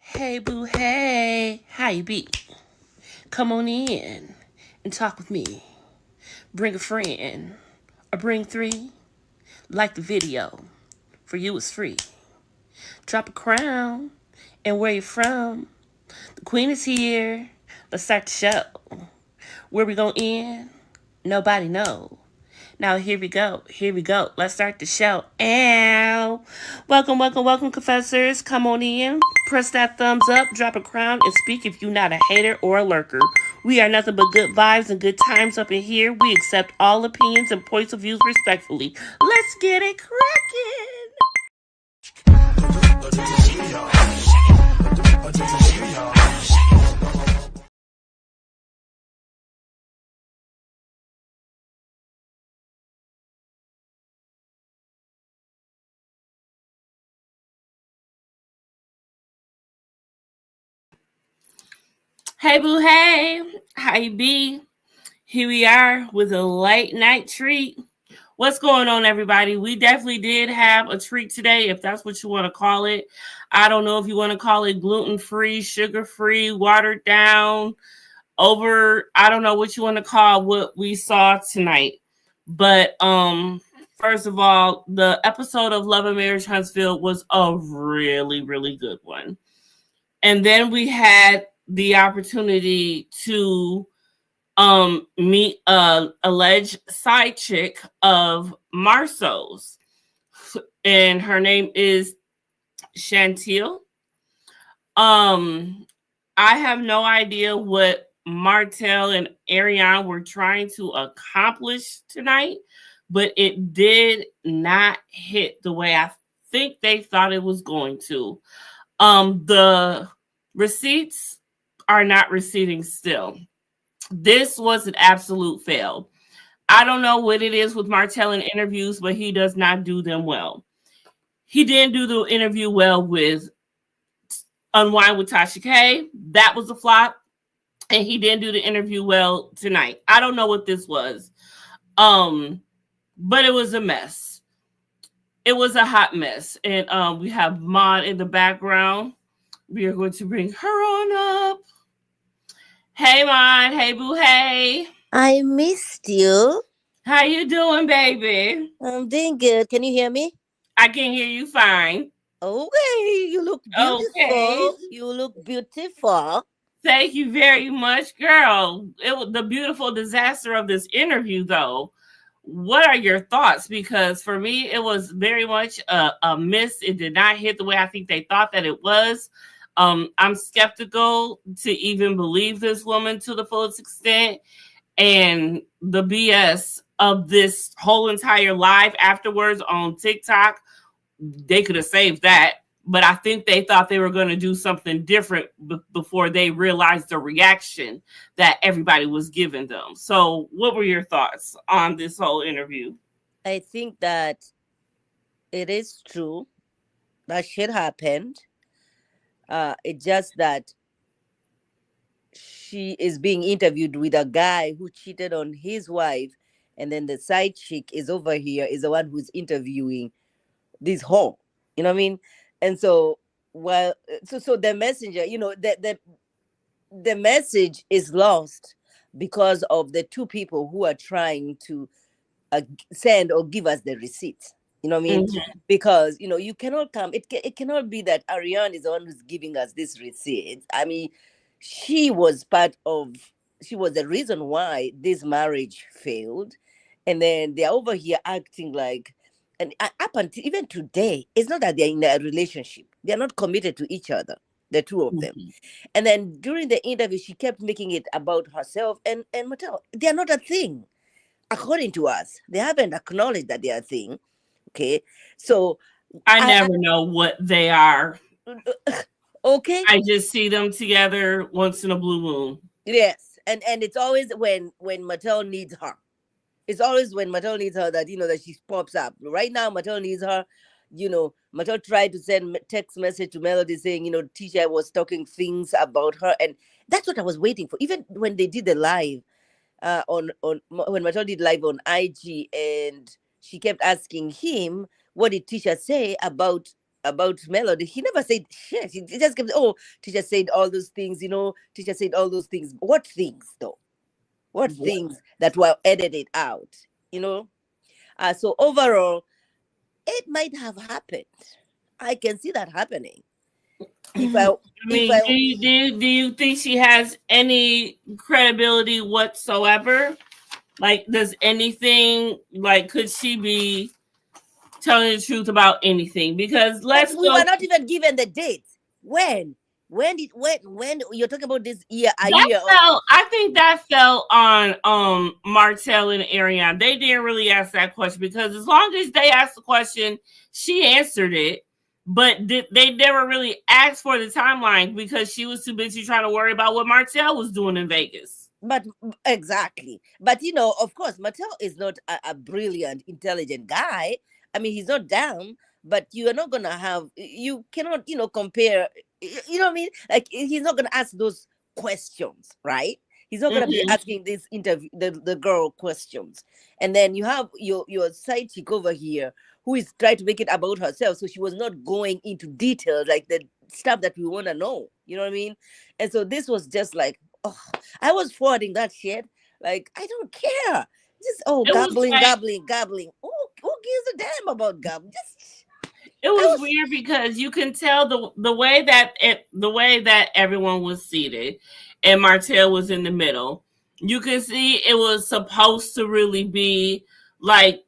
Hey boo, hey, how you be? Come on in and talk with me. Bring a friend or bring three. Like the video, for you it's free. Drop a crown and where you from. The queen is here. Let's start the show. Where we gonna end? Nobody know. Now here we go. Here we go. Let's start the show. Ow. Welcome, confessors. Come on in. Press that thumbs up, drop a crown, and speak if you're not a hater or a lurker. We are nothing but good vibes and good times up in here. We accept all opinions and points of views respectfully. Let's get it cracking. Hey boo, hey. How you be? Here we are with a late night treat. What's going on, everybody? We definitely did have a treat today, if that's what you want to call it. I don't know if you want to call it gluten-free, sugar-free, watered down, I don't know what you want to call what we saw tonight. But first of all, the episode of Love and Marriage Huntsville was a really, really good one. And then we had the opportunity to meet a alleged side chick of Marsau's, and her name is Chantil. I have no idea what Martell and Arion were trying to accomplish tonight, but it did not hit the way I think they thought it was going to. The receipts are not receiving still. This was an absolute fail. I don't know what it is with Martell in interviews, but he does not do them well. He didn't do the interview well with Unwind with Tasha K. That was a flop. And he didn't do the interview well tonight. I don't know what this was. But it was a mess. It was a hot mess. And we have Maud in the background. We are going to bring her on up. Hey, Maud. Hey, boo. Hey. I missed you. How you doing, baby? I'm doing good. Can you hear me? I can hear you fine. Okay, you look beautiful. Okay. You look beautiful. Thank you very much, girl. It was the beautiful disaster of this interview, though. What are your thoughts? Because for me, it was very much a miss. It did not hit the way I think they thought that it was. I'm skeptical to even believe this woman to the fullest extent. And the BS of this whole entire live afterwards on TikTok, they could have saved that. But I think they thought they were going to do something different before they realized the reaction that everybody was giving them. So what were your thoughts on this whole interview? I think that it is true. That shit happened. It's just that she is being interviewed with a guy who cheated on his wife. And then the side chick is over here, is the one who's interviewing this whore. You know what I mean? And so, so the messenger, the message is lost because of the two people who are trying to send or give us the receipts. You know what I mean? Mm-hmm. Because you cannot come. It cannot be that Arion is the one who's giving us this receipt. I mean, she was the reason why this marriage failed, and then they're over here acting like. And up until even today, it's not that they're in a relationship. They're not committed to each other, the two of them. And then during the interview, she kept making it about herself and Mattel. They're not a thing. According to us, they haven't acknowledged that they're a thing. Okay. So I never know what they are. Okay. I just see them together once in a blue moon. Yes. And it's always when Mattel needs her. It's always when Mattel needs her that that she pops up. Right now, Mattel needs her. Mattel tried to send text message to Melody saying, Tisha was talking things about her, and that's what I was waiting for. Even when they did the live, on when Mattel did live on IG, and she kept asking him, "What did Tisha say about about Melody, he never said shit. He just kept, oh, teacher said all those things, teacher said all those things. What things, though? What things that were edited out, So overall, it might have happened. I can see that happening. Do you think she has any credibility whatsoever? Like, does anything, like, could she be telling the truth about anything? Because we were not even given the date. When you're talking about this year, I think that fell on Martell and Arion. They didn't really ask that question because as long as they asked the question, she answered it. But they never really asked for the timeline because she was too busy trying to worry about what Martell was doing in Vegas. But exactly. But of course, Martell is not a brilliant, intelligent guy. I mean, he's not dumb, but you are not gonna you cannot, compare. You know what I mean? Like, he's not gonna ask those questions, right? He's not gonna be asking this the girl questions. And then you have your side chick over here who is trying to make it about herself. So she was not going into details like the stuff that we want to know. You know what I mean? And so this was just like, oh, I was forwarding that shit. Like, I don't care. Just gobbling. Who gives a damn about gobbling? It was weird because you can tell the way that everyone was seated and Martell was in the middle. You can see it was supposed to really be like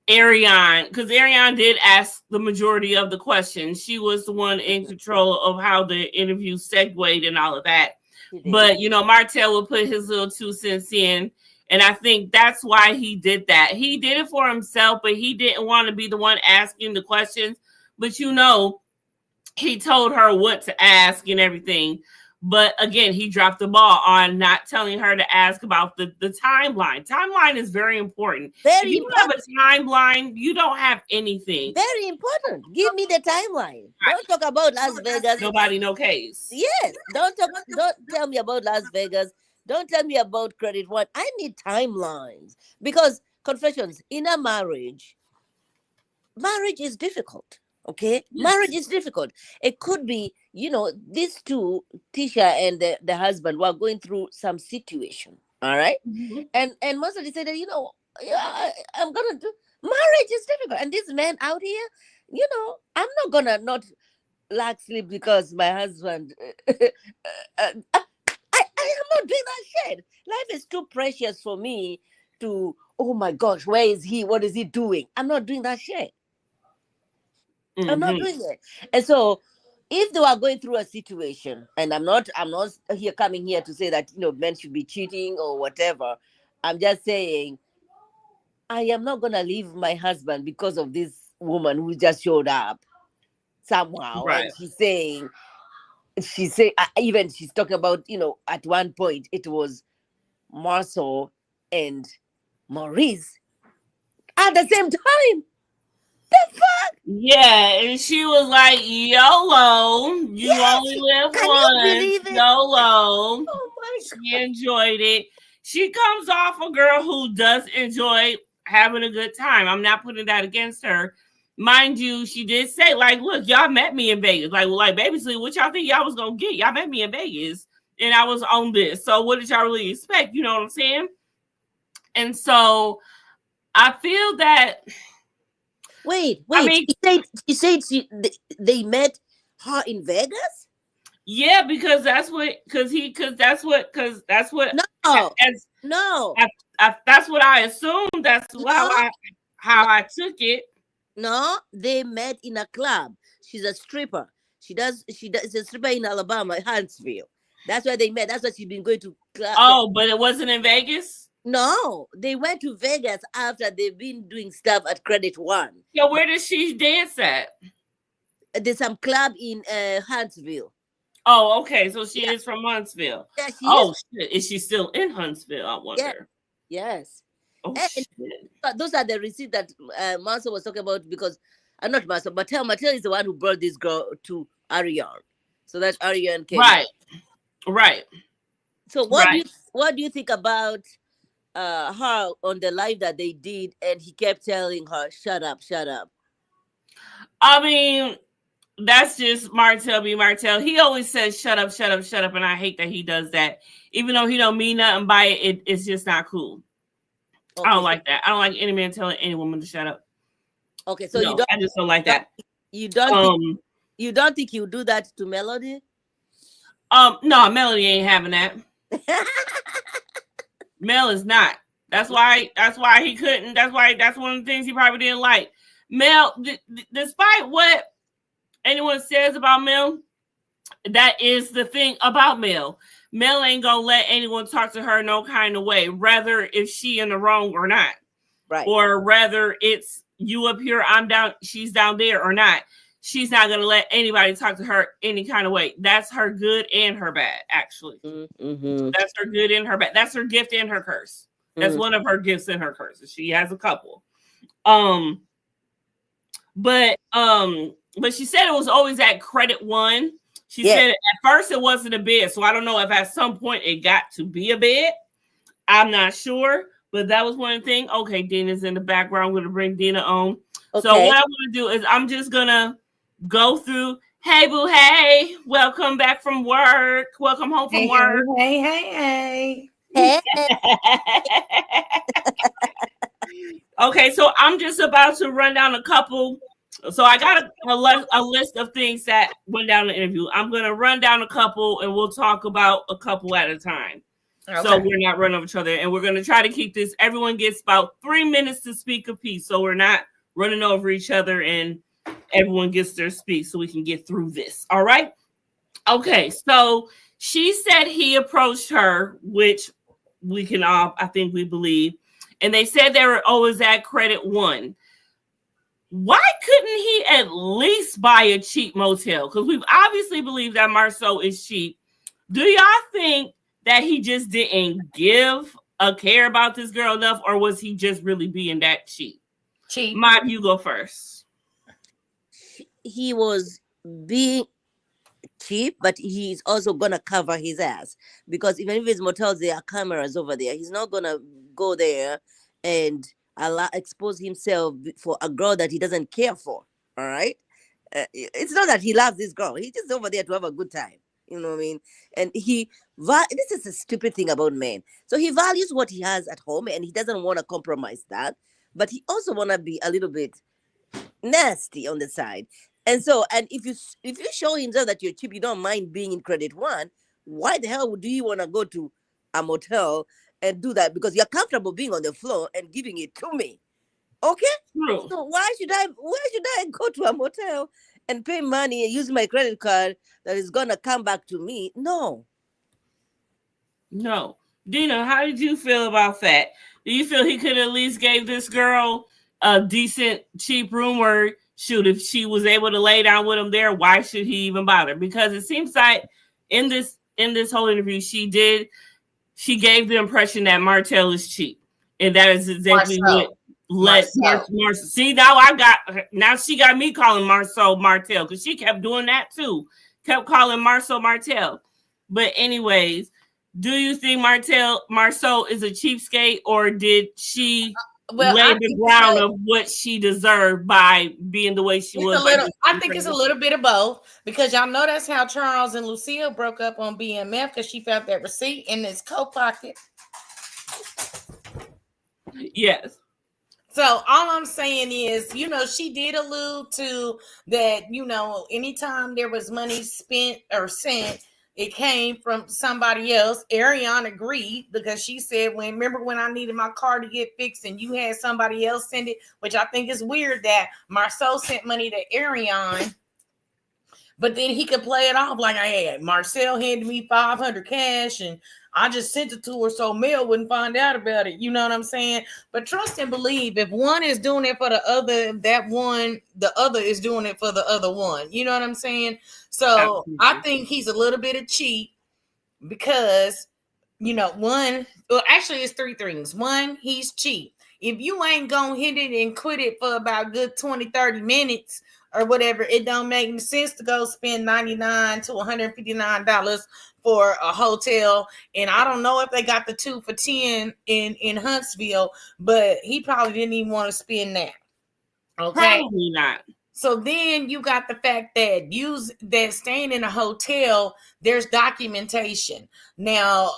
Arion, because Arion did ask the majority of the questions. She was the one in control of how the interview segued and all of that. But Martell would put his little 2 cents in. And I think that's why he did that. He did it for himself, but he didn't want to be the one asking the questions. But he told her what to ask and everything. But again, he dropped the ball on not telling her to ask about the timeline. Timeline is very important. If you don't have a timeline, you don't have anything. Very important. Give me the timeline. Don't talk about Las Vegas. Nobody, no case. Yes. Don't tell me about Las Vegas. Don't tell me about Credit One. I need timelines. Because, confessions, in a marriage is difficult. Okay? Yes. Marriage is difficult. It could be, these two, Tisha and the husband, were going through some situation. All right? Mm-hmm. And Marsau said that, I'm going to do, marriage is difficult. And this man out here, I'm not going to not lack sleep because my husband, I am not doing that shit. Life is too precious for me to, oh my gosh, where is he? What is he doing? I'm not doing that shit. Mm-hmm. I'm not doing it. And so if they are going through a situation, and I'm not coming here to say that men should be cheating or whatever. I'm just saying I am not gonna leave my husband because of this woman who just showed up somehow. Right. And she's talking about, at one point it was Marsau and Maurice at the same time. The fuck? Yeah, and she was like, YOLO. You only live once. YOLO. Oh my God. She enjoyed it. She comes off a girl who does enjoy having a good time. I'm not putting that against her. Mind you, she did say, like, look, y'all met me in Vegas. Like basically, what y'all think y'all was going to get? Y'all met me in Vegas, and I was on this. So what did y'all really expect? You know what I'm saying? And so I feel that... Wait. I mean, she said they met her in Vegas? Yeah, because that's what that's what I assumed. That's how I took it. No, they met in a club. She's a stripper. She's a stripper in Alabama, Huntsville. That's where they met. That's why she's been going to club. Oh, but it wasn't in Vegas? No, they went to Vegas after they've been doing stuff at Credit One. So where does she dance at? There's some club in Huntsville. Oh, okay. So she is from Huntsville. Yeah, she is. Shit. Is she still in Huntsville? I wonder. Yeah. Yes. Oh, shit. Those are the receipts that Marsau was talking about because, not Marsau, Martell is the one who brought this girl to Arion. So that Arion came. Right. So what do you think about her on the live that they did, and he kept telling her, shut up. I mean, That's just Martell be Martell. He always says shut up, shut up, shut up, and I hate that he does that. Even though he don't mean nothing by it, it's just not cool. Okay, I don't like that. I don't like any man telling any woman to shut up. Okay, so no, I just don't like that. You don't think you do that to Melody? No, Melody ain't having that. Mel is not. That's why he couldn't. That's one of the things he probably didn't like. Mel, despite what anyone says about Mel, that is the thing about Mel. Mel ain't gonna let anyone talk to her no kind of way, whether if she in the wrong or not. Right. Or whether it's you up here, I'm down, she's down there or not. She's not going to let anybody talk to her any kind of way. That's her good and her bad, actually. Mm-hmm. That's her good and her bad. That's her gift and her curse. That's one of her gifts and her curses. She has a couple. But she said it was always at credit one. She said at first it wasn't a bid. So I don't know if at some point it got to be a bid. I'm not sure. But that was one thing. Okay, Dina's in the background. I'm going to bring Dina on. Okay. So what I'm going to do is I'm just going to go through. Hey, boo, hey. Welcome back from work. Welcome home from work. Hey. Okay, so I'm just about to run down a couple. So I got a list of things that went down the interview. I'm going to run down a couple, and we'll talk about a couple at a time. Okay. So we're not running over each other, and we're going to try to keep this. Everyone gets about 3 minutes to speak a piece, so we're not running over each other, and everyone gets their speech, so we can get through this. All right. Okay. So she said he approached her, which we can all, I think, we believe, and they said they were always at credit one. Why couldn't he at least buy a cheap motel? Because we've obviously believed that Marsau is cheap. Do y'all think that he just didn't give a care about this girl enough, or was he just really being that cheap? Mom, you go first. He was being cheap, but he's also gonna cover his ass, because even if his motels, there are cameras over there. He's not gonna go there and expose himself for a girl that he doesn't care for. All right, it's not that he loves this girl. He's just over there to have a good time. You know what I mean? And this is a stupid thing about men. So he values what he has at home, and he doesn't want to compromise that. But he also want to be a little bit nasty on the side. And so, and if you show himself that you're cheap, you don't mind being in credit one, why the hell do you want to go to a motel and do that? Because you're comfortable being on the floor and giving it to me. Okay? True. So why should I go to a motel and pay money and use my credit card that is gonna come back to me? No. Dina, how did you feel about that? Do you feel he could at least give this girl a decent, cheap room, or shoot, if she was able to lay down with him there, why should he even bother? Because it seems like in this whole interview, she gave the impression that Martell is cheap, and that is exactly what Marsau. See, now she got me calling Marsau Martell, because she kept doing that too. Kept calling Marsau Martell. But anyways, do you think Marsau is a cheapskate, or did she lay the ground of what she deserved by being the way she was? I think it's a little bit of both, because y'all know that's how Charles and Lucille broke up on BMF, because she found that receipt in his coat pocket. Yes. So all I'm saying is, she did allude to that, anytime there was money spent or sent, it came from somebody else. Arion agreed, because she said, remember when I needed my car to get fixed and you had somebody else send it, which I think is weird that Marsau sent money to Arion, but then he could play it off like, hey, Marcel handed me $500 cash and I just sent it to her so Mel wouldn't find out about it. You know what I'm saying? But trust and believe, if one is doing it for the other, the other is doing it for the other one. You know what I'm saying? So absolutely. I think he's a little bit of cheat, because, actually it's three things. One, he's cheap. If you ain't gonna hit it and quit it for about good 20, 30 minutes or whatever, it don't make any sense to go spend $99 to $159 for a hotel. And I don't know if they got the 2 for $10 in Huntsville, but he probably didn't even want to spend that. Okay. Probably not. So then you got the fact that staying in a hotel, there's documentation. Now,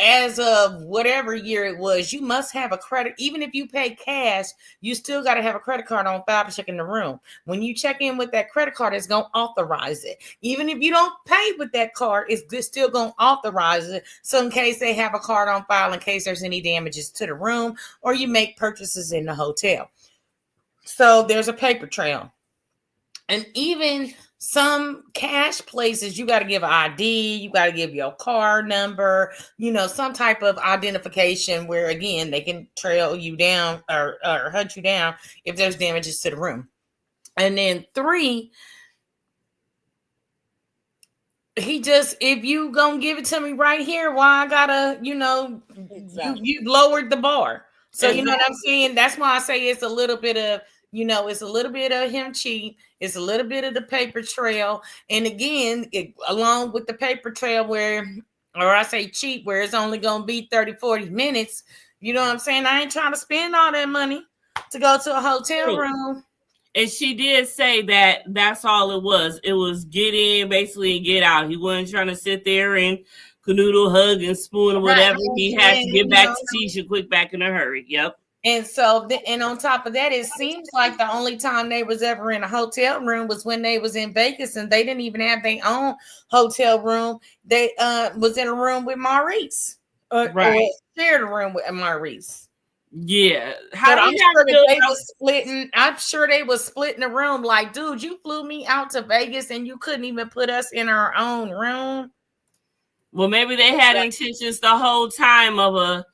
as of whatever year it was, you must have a credit. Even if you pay cash, you still got to have a credit card on file to check in the room. When you check in with that credit card, it's going to authorize it. Even if you don't pay with that card, it's still going to authorize it. So in case they have a card on file, in case there's any damages to the room, or you make purchases in the hotel. So there's a paper trail. And even some cash places, you got to give an ID, you got to give your card number, some type of identification where, again, they can trail you down or hunt you down if there's damages to the room. And then 3, if you gonna give it to me right here, why I gotta, Exactly. you've lowered the bar. So you know what I'm saying? That's why I say it's a little bit of, it's a little bit of him cheat. It's a little bit of the paper trail. And again, along with the paper trail or I say cheat, where it's only going to be 30, 40 minutes. You know what I'm saying? I ain't trying to spend all that money to go to a hotel room. And she did say that that's all it was. It was get in, basically, and get out. He wasn't trying to sit there and canoodle, hug, and spoon or whatever. Right. He had to get back to Tisha quick back in a hurry. Yep. And so, and on top of that, it seems like the only time they was ever in a hotel room was when they was in Vegas, and they didn't even have their own hotel room. They was in a room with Maurice, right? Or shared a room with Maurice. Yeah, I'm sure they was splitting the room. Like, dude, you flew me out to Vegas, and you couldn't even put us in our own room. Well, maybe they had intentions the whole time of a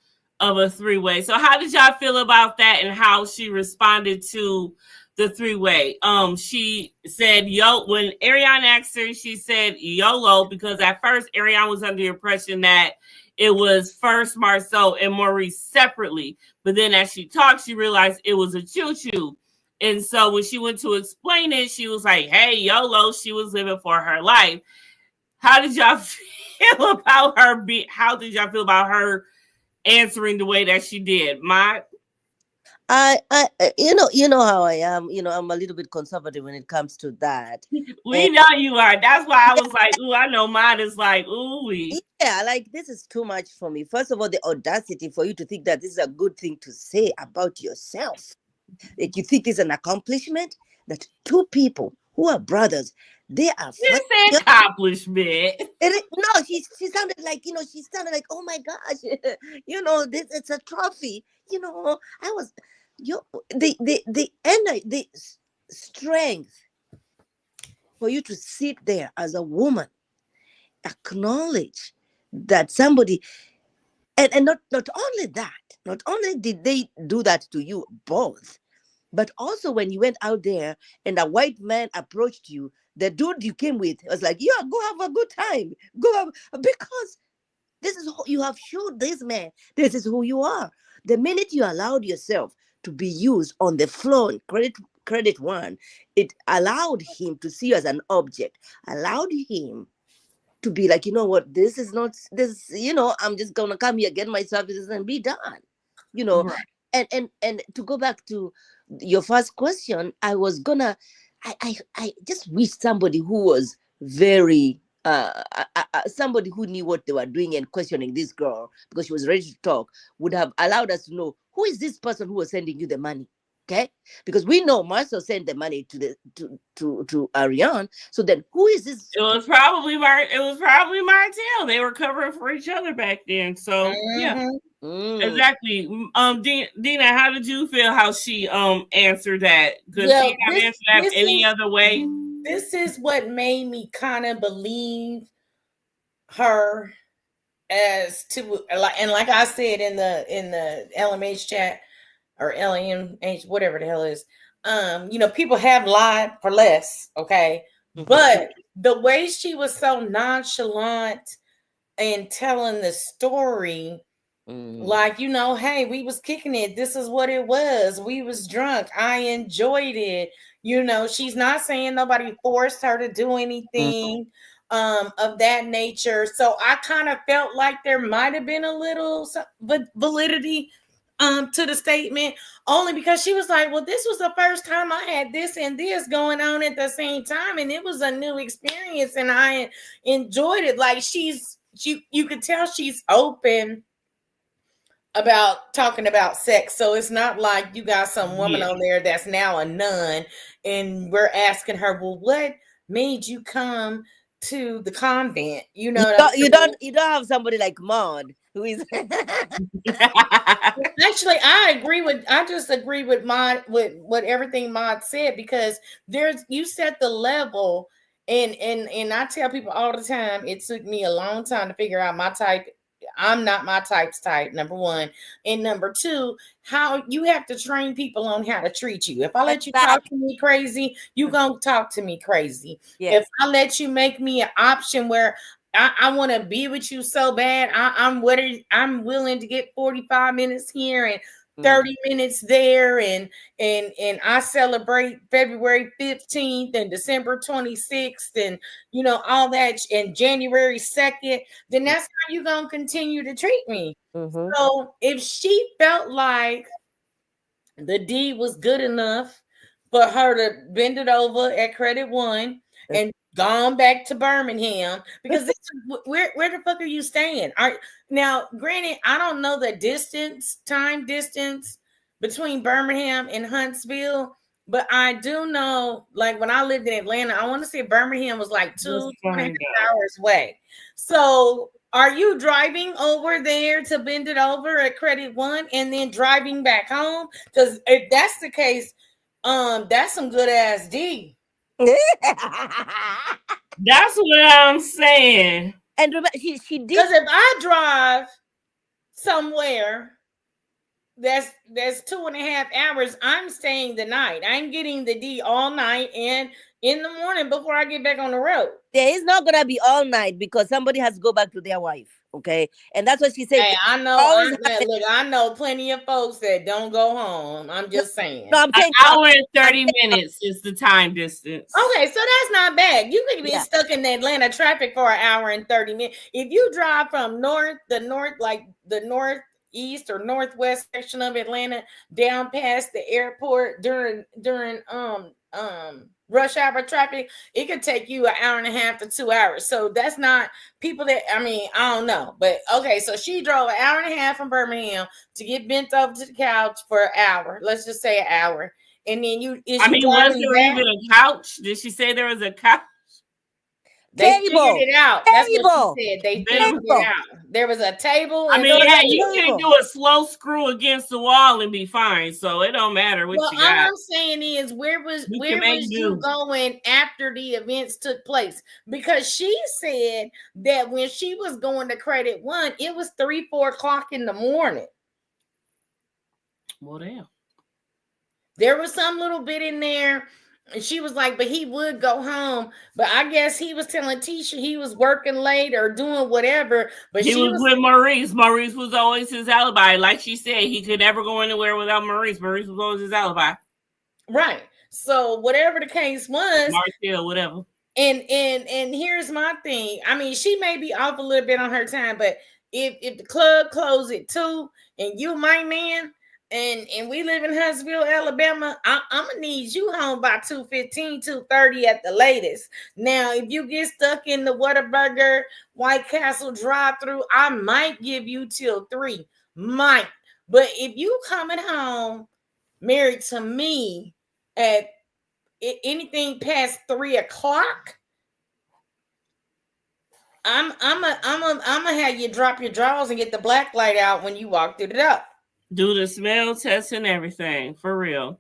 3-way. So how did y'all feel about that and how she responded to the 3-way? She said, when Arion asked her, she said YOLO, because at first Arion was under the impression that it was first Marsau and Maurice separately. But then as she talked, she realized it was a choo-choo. And so when she went to explain it, she was like, hey, YOLO, she was living for her life. How did y'all feel about her? How did y'all feel about her answering the way that she did? I you know how I am. I'm a little bit conservative when it comes to that. We know you are. That's why I was like, ooh, I know mine is like, ooh. Yeah, like this is too much for me. First of all, the audacity for you to think that this is a good thing to say about yourself. That you think is an accomplishment. That 2 people who are brothers, they are. It's an accomplishment. No, she sounded like, she sounded like, oh my gosh, it's a trophy. I was, the energy, the strength for you to sit there as a woman, acknowledge that somebody, and not only that, not only did they do that to you both, but also when you went out there and a white man approached you, the dude you came with was like, yeah, go have a good time. Because this is who you have showed this man. This is who you are. The minute you allowed yourself to be used on the floor, credit one, it allowed him to see you as an object, allowed him to be like, you know what, this is not this, I'm just gonna come here, get my services and be done. Right. And to go back to your first question, I just wish somebody who was very somebody who knew what they were doing and questioning this girl because she was ready to talk would have allowed us to know who is this person who was sending you the money. Okay, because we know Marsau sent the money to Arion. So then, who is this? It was probably Martell. They were covering for each other back then. So yeah, exactly. Dina, how did you feel how she answered that? Could she have answered that any other way? This is what made me kind of believe her as to, and like I said in the LMH chat. Or LAMH, whatever the hell is, people have lied for less, okay? But the way she was so nonchalant in telling the story, like, hey, we was kicking it. This is what it was. We was drunk. I enjoyed it. She's not saying nobody forced her to do anything of that nature. So I kind of felt like there might have been a little validity to the statement, only because she was like, well, this was the first time I had this and this going on at the same time, and it was a new experience, and I enjoyed it. Like you could tell she's open about talking about sex, so it's not like you got some woman on there that's now a nun, and we're asking her, well, what made you come to the convent? You know, you don't have somebody like Maud who is. Actually, I just agree with what everything Maud said, because you set the level, and I tell people all the time, it took me a long time to figure out my type. I'm not my type's type, number one. And number two, how you have to train people on how to treat you. If I let you talk to me crazy, you gonna talk to me crazy. Yes. If I let you make me an option where I want to be with you so bad, I'm willing to get 45 minutes here and 30 minutes there, and I celebrate February 15th and December 26th and all that, and January 2nd, then that's how you're gonna continue to treat me. So if she felt like the deed was good enough for her to bend it over at Credit One and gone back to Birmingham, because this is, where the fuck are you staying? Now, granted, I don't know the time distance between Birmingham and Huntsville, but I do know, like when I lived in Atlanta, I want to say Birmingham was like 2.5 hours away. So are you driving over there to bend it over at Credit One and then driving back home? Because if that's the case, that's some good ass D. That's what I'm saying. And remember, she did. Because if I drive somewhere that's 2.5 hours, I'm staying the night. I'm getting the D all night and in the morning before I get back on the road. There is not gonna be all night, because somebody has to go back to their wife. Okay, and that's what she said. Hey, I know plenty of folks that don't go home. I'm just saying. No, I'm saying an hour and 30 minutes is the time distance. Okay, so that's not bad. You could be stuck in the Atlanta traffic for an hour and 30 minutes. If you drive from the northeast or northwest section of Atlanta down past the airport during rush hour traffic, it could take you an hour and a half to 2 hours. So that's not people that, I don't know. But okay, so she drove an hour and a half from Birmingham to get bent over to the couch for an hour. Let's just say an hour. And then was there even a couch? Did she say there was a couch? They figured it out. That's what she said. They figured it out. There was a table. You can do a slow screw against the wall and be fine. So it don't matter what you got. All I'm saying is, where was you going after the events took place? Because she said that when she was going to Credit One, it was 3-4 o'clock in the morning. Well, damn. There was some little bit in there. And she was like, but he would go home. But I guess he was telling Tisha he was working late or doing whatever. But he was with Maurice. Maurice was always his alibi. Like she said, he could never go anywhere without Maurice. Maurice was always his alibi. Right. So whatever the case was. Martell, whatever. And here's my thing. She may be off a little bit on her time, but if the club closed at 2 and you my man, and we live in Huntsville, Alabama, I'm gonna need you home by 2:15, 2:30 at the latest. Now, if you get stuck in the Whataburger, White Castle drive-through, I might give you till 3. Might. But if you coming home married to me at anything past 3 o'clock, I'm gonna have you drop your drawers and get the black light out when you walk through the door. Do the smell test and everything, for real.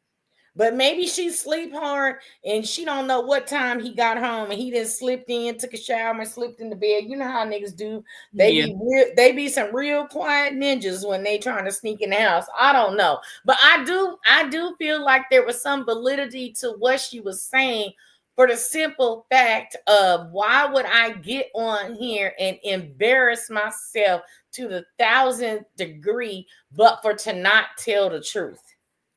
But maybe she sleep hard and she don't know what time he got home, and he just slipped in, took a shower, and slipped in the bed. You know how niggas do. They be some real quiet ninjas when they trying to sneak in the house. I don't know. But I do feel like there was some validity to what she was saying, for the simple fact of, why would I get on here and embarrass myself to the 1,000th degree, but for to not tell the truth?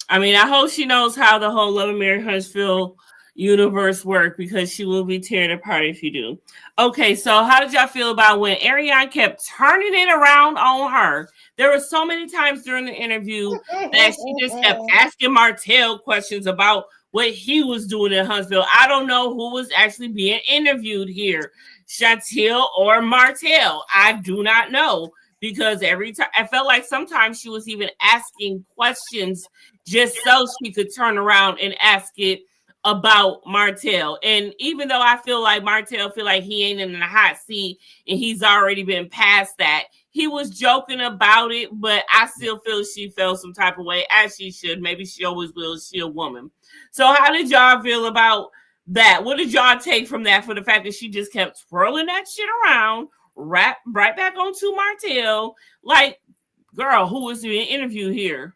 I hope she knows how the whole Love and Mary Huntsville universe work because she will be teared apart if you do. Okay, so how did y'all feel about when Arion kept turning it around on her? There were so many times during the interview that she just kept asking Martell questions about what he was doing in Huntsville. I don't know who was actually being interviewed here, Chantel or Martell. I do not know because every time I felt like sometimes she was even asking questions just so she could turn around and ask it about Martell. And even though I feel like Martell feel like he ain't in the hot seat and he's already been past that, he was joking about it, but I still feel she felt some type of way, as she should. Maybe she always will. She a woman. So how did y'all feel about that? What did y'all take from that for the fact that she just kept twirling that shit around, right back onto Martell? Like, girl, who was being interviewed here?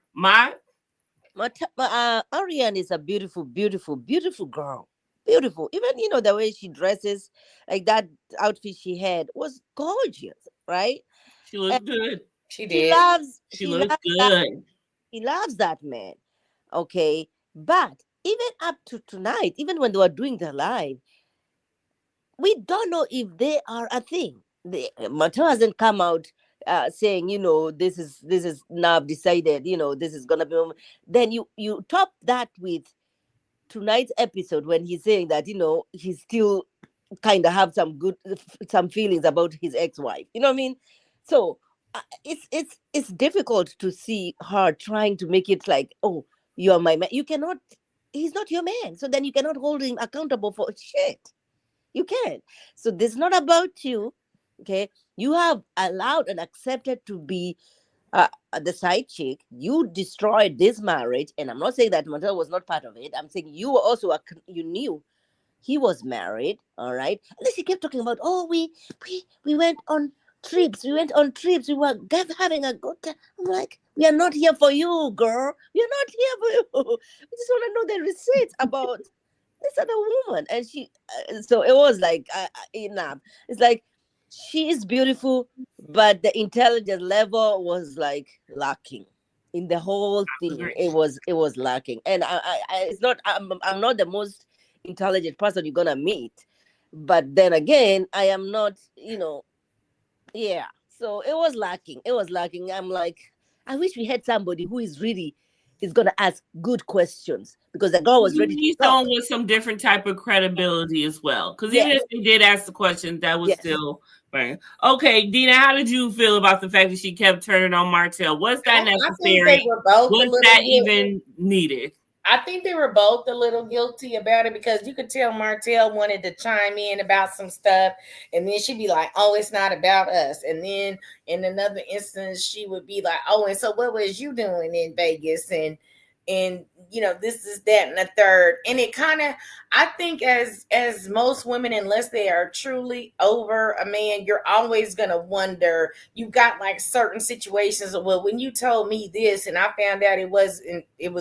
Ariane is a beautiful, beautiful, beautiful girl. Beautiful. Even, the way she dresses, like that outfit she had was gorgeous, right? She looked good. She She did. loves, She she looked loves good. he loves that man. Okay. But even up to tonight, even when they were doing the live, we don't know if they are a thing. Mateo hasn't come out saying, this is now decided, this is gonna be. Then you top that with tonight's episode when he's saying that he still kind of have some feelings about his ex-wife. You know what I mean? So it's difficult to see her trying to make it like, oh, you're my man. You cannot. He's not your man. So then you cannot hold him accountable for shit. You can't. So this is not about you. Okay, you have allowed and accepted to be the side chick. You destroyed this marriage, and I'm not saying that Mattel was not part of it. I'm saying you were also you knew he was married. All right, and then she kept talking about, oh, we went on trips. We went on trips. We were having a good time. I'm like, we are not here for you, girl. We are not here for you. We just want to know the receipts about this other woman. And so it was like enough. It's like she is beautiful, but the intelligence level was like lacking in the whole thing. It was lacking. And it's not. I'm not the most intelligent person you're gonna meet, but then again, I am not. Yeah. So it was lacking. It was lacking. I'm like, I wish we had somebody who is gonna ask good questions, because the girl was ready to He's talk. on with some different type of credibility as well. Because even Yes. if they did ask the question, that was Yes. still fine. Okay, Dina, how did you feel about the fact that she kept turning on Martell? Was that I think necessary? they were both a Was little that guilty. even needed? I think they were both a little guilty about it, because you could tell Martell wanted to chime in about some stuff, and then she'd be like, "Oh, it's not about us." And then in another instance, she would be like, "Oh, and so what was you doing in Vegas?" And this is that and the third. And it kind of, I think, as most women, unless they are truly over a man, you're always gonna wonder. You got like certain situations of, well, when you told me this and I found out it was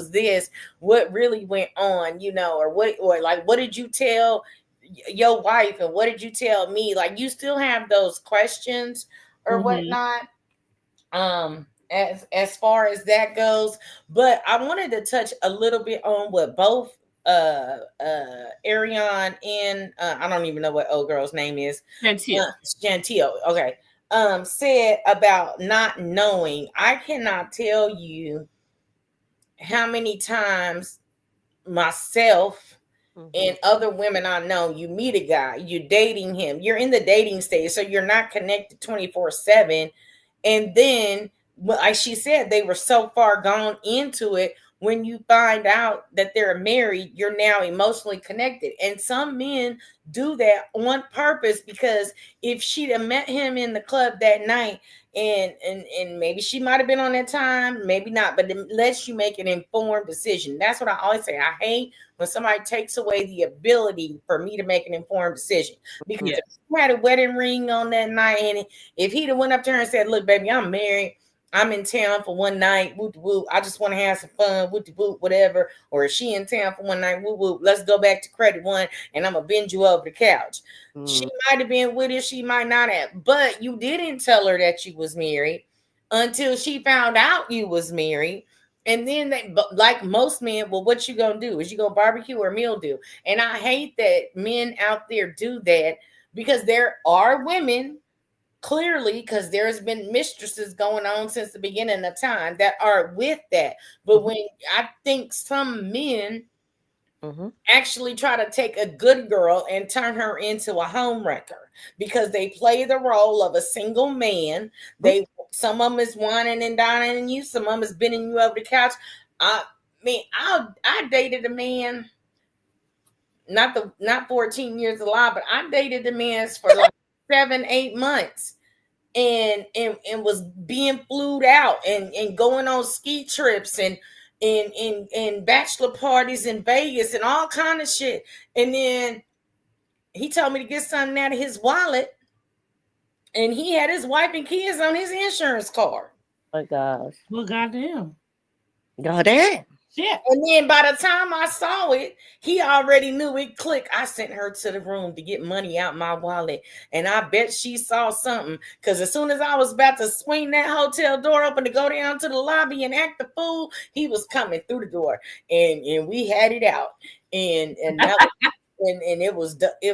this, what really went on, or like, what did you tell your wife and what did you tell me? Like, you still have those questions or whatnot. As far as that goes, but I wanted to touch a little bit on what both Arion and I don't even know what old girl's name is. Gentile. Okay. Said about not knowing. I cannot tell you how many times myself and other women I know, you meet a guy, you're dating him, you're in the dating stage, so you're not connected 24/7. And then, like she said, they were so far gone into it. When you find out that they're married, you're now emotionally connected. And some men do that on purpose, because if she'd have met him in the club that night, and maybe she might have been on that time, maybe not, but it lets you make an informed decision. That's what I always say. I hate when somebody takes away the ability for me to make an informed decision. Because if he had a wedding ring on that night, and if he'd have went up to her and said, "Look, baby, I'm married. I'm in town for one night. Whoop whoop. I just want to have some fun. Whoop whoop, whatever." Or is she in town for one night? Whoop whoop. Let's go back to credit one, and I'm gonna bend you over the couch. She might have been with it. She might not have. But you didn't tell her that you was married until she found out you was married. And then like most men, well, what you gonna do? Is you gonna barbecue or meal do? And I hate that men out there do that, because there are women, clearly, because there's been mistresses going on since the beginning of time that are with that. But when I think some men actually try to take a good girl and turn her into a home wrecker, because they play the role of a single man. Some of them is whining and dining in you, some of them is bending you over the couch. I dated a man, not 14 years alive, but I dated a man for like 7-8 months, and was being flued out and going on ski trips and bachelor parties in Vegas and all kind of shit. And then he told me to get something out of his wallet, and he had his wife and kids on his insurance card. Oh my gosh. Well, goddamn. Goddamn. Yeah. And then by the time I saw it, he already knew it clicked. I sent her to the room to get money out my wallet. And I bet she saw something. Because as soon as I was about to swing that hotel door open to go down to the lobby and act the fool, he was coming through the door. And we had it out. And that was, and it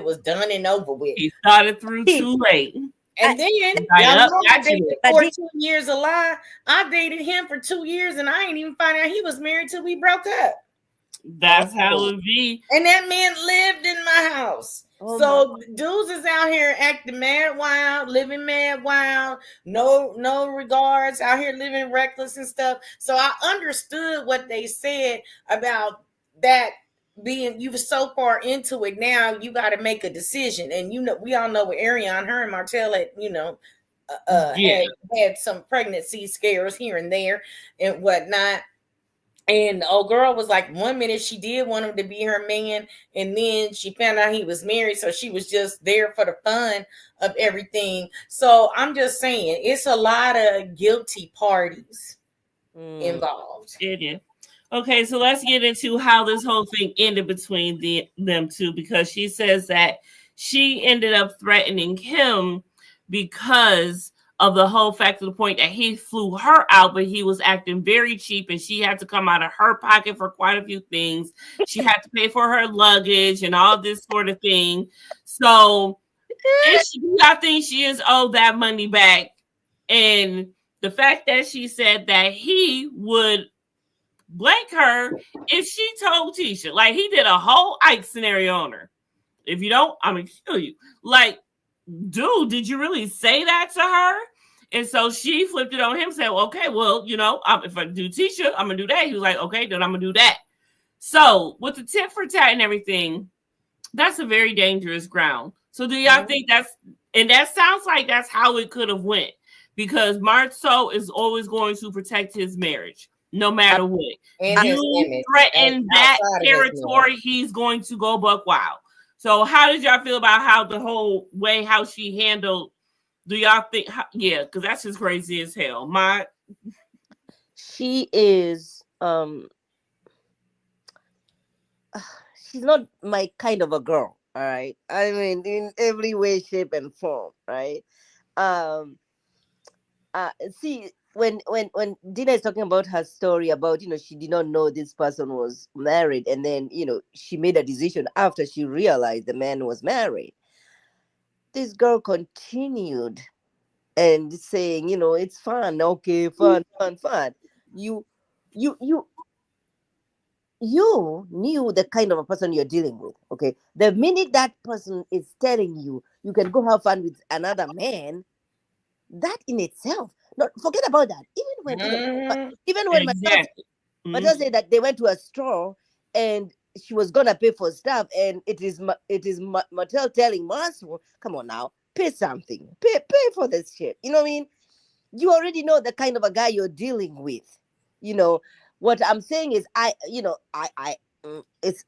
was done and over with. He started through too late. And then I dated 14 years a lie. I dated him for 2 years, and I ain't even find out he was married till we broke up. That's how it would be. And that man lived in my house. So dudes is out here acting mad wild, living mad wild, no regards, out here living reckless and stuff. So I understood what they said about that. Being you were so far into it, now you got to make a decision. And we all know with Arion, her and Martell had some pregnancy scares here and there and whatnot. And the old girl was like, 1 minute she did want him to be her man, and then she found out he was married, so she was just there for the fun of everything. So I'm just saying, it's a lot of guilty parties involved. It is. Okay, so let's get into how this whole thing ended between them two, because she says that she ended up threatening him because of the whole fact to the point that he flew her out, but he was acting very cheap, and she had to come out of her pocket for quite a few things. She had to pay for her luggage and all this sort of thing. So I think she is owed that money back. And the fact that she said that he would blank her if she told Tisha, like, he did a whole Ike scenario on her. If you don't, I'm gonna kill you. Like, dude, did you really say that to her? And so she flipped it on him, said, well, okay, well, if I do Tisha, I'm gonna do that. He was like, okay, then I'm gonna do that. So with the tit for tat and everything, that's a very dangerous ground. So do y'all think that sounds like that's how it could have went, because Marsau is always going to protect his marriage. No matter what. And you threaten that territory, he's going to go buck wild. So how did y'all feel about how the whole way how she handled? Do y'all think? Yeah, because that's just crazy as hell. She is she's not my kind of a girl. All right. I mean, in every way, shape, and form. Right. See. When Dina is talking about her story about, she did not know this person was married, and then, she made a decision after she realized the man was married. This girl continued and saying, it's fun, okay, fun. You knew the kind of a person you're dealing with, okay? The minute that person is telling you can go have fun with another man, that in itself, forget about that. Even when Martell said that they went to a store and she was gonna pay for stuff, and it is Martell telling Marsau, come on now, pay something, pay for this shit. You know what I mean? You already know the kind of a guy you're dealing with. What I'm saying is, I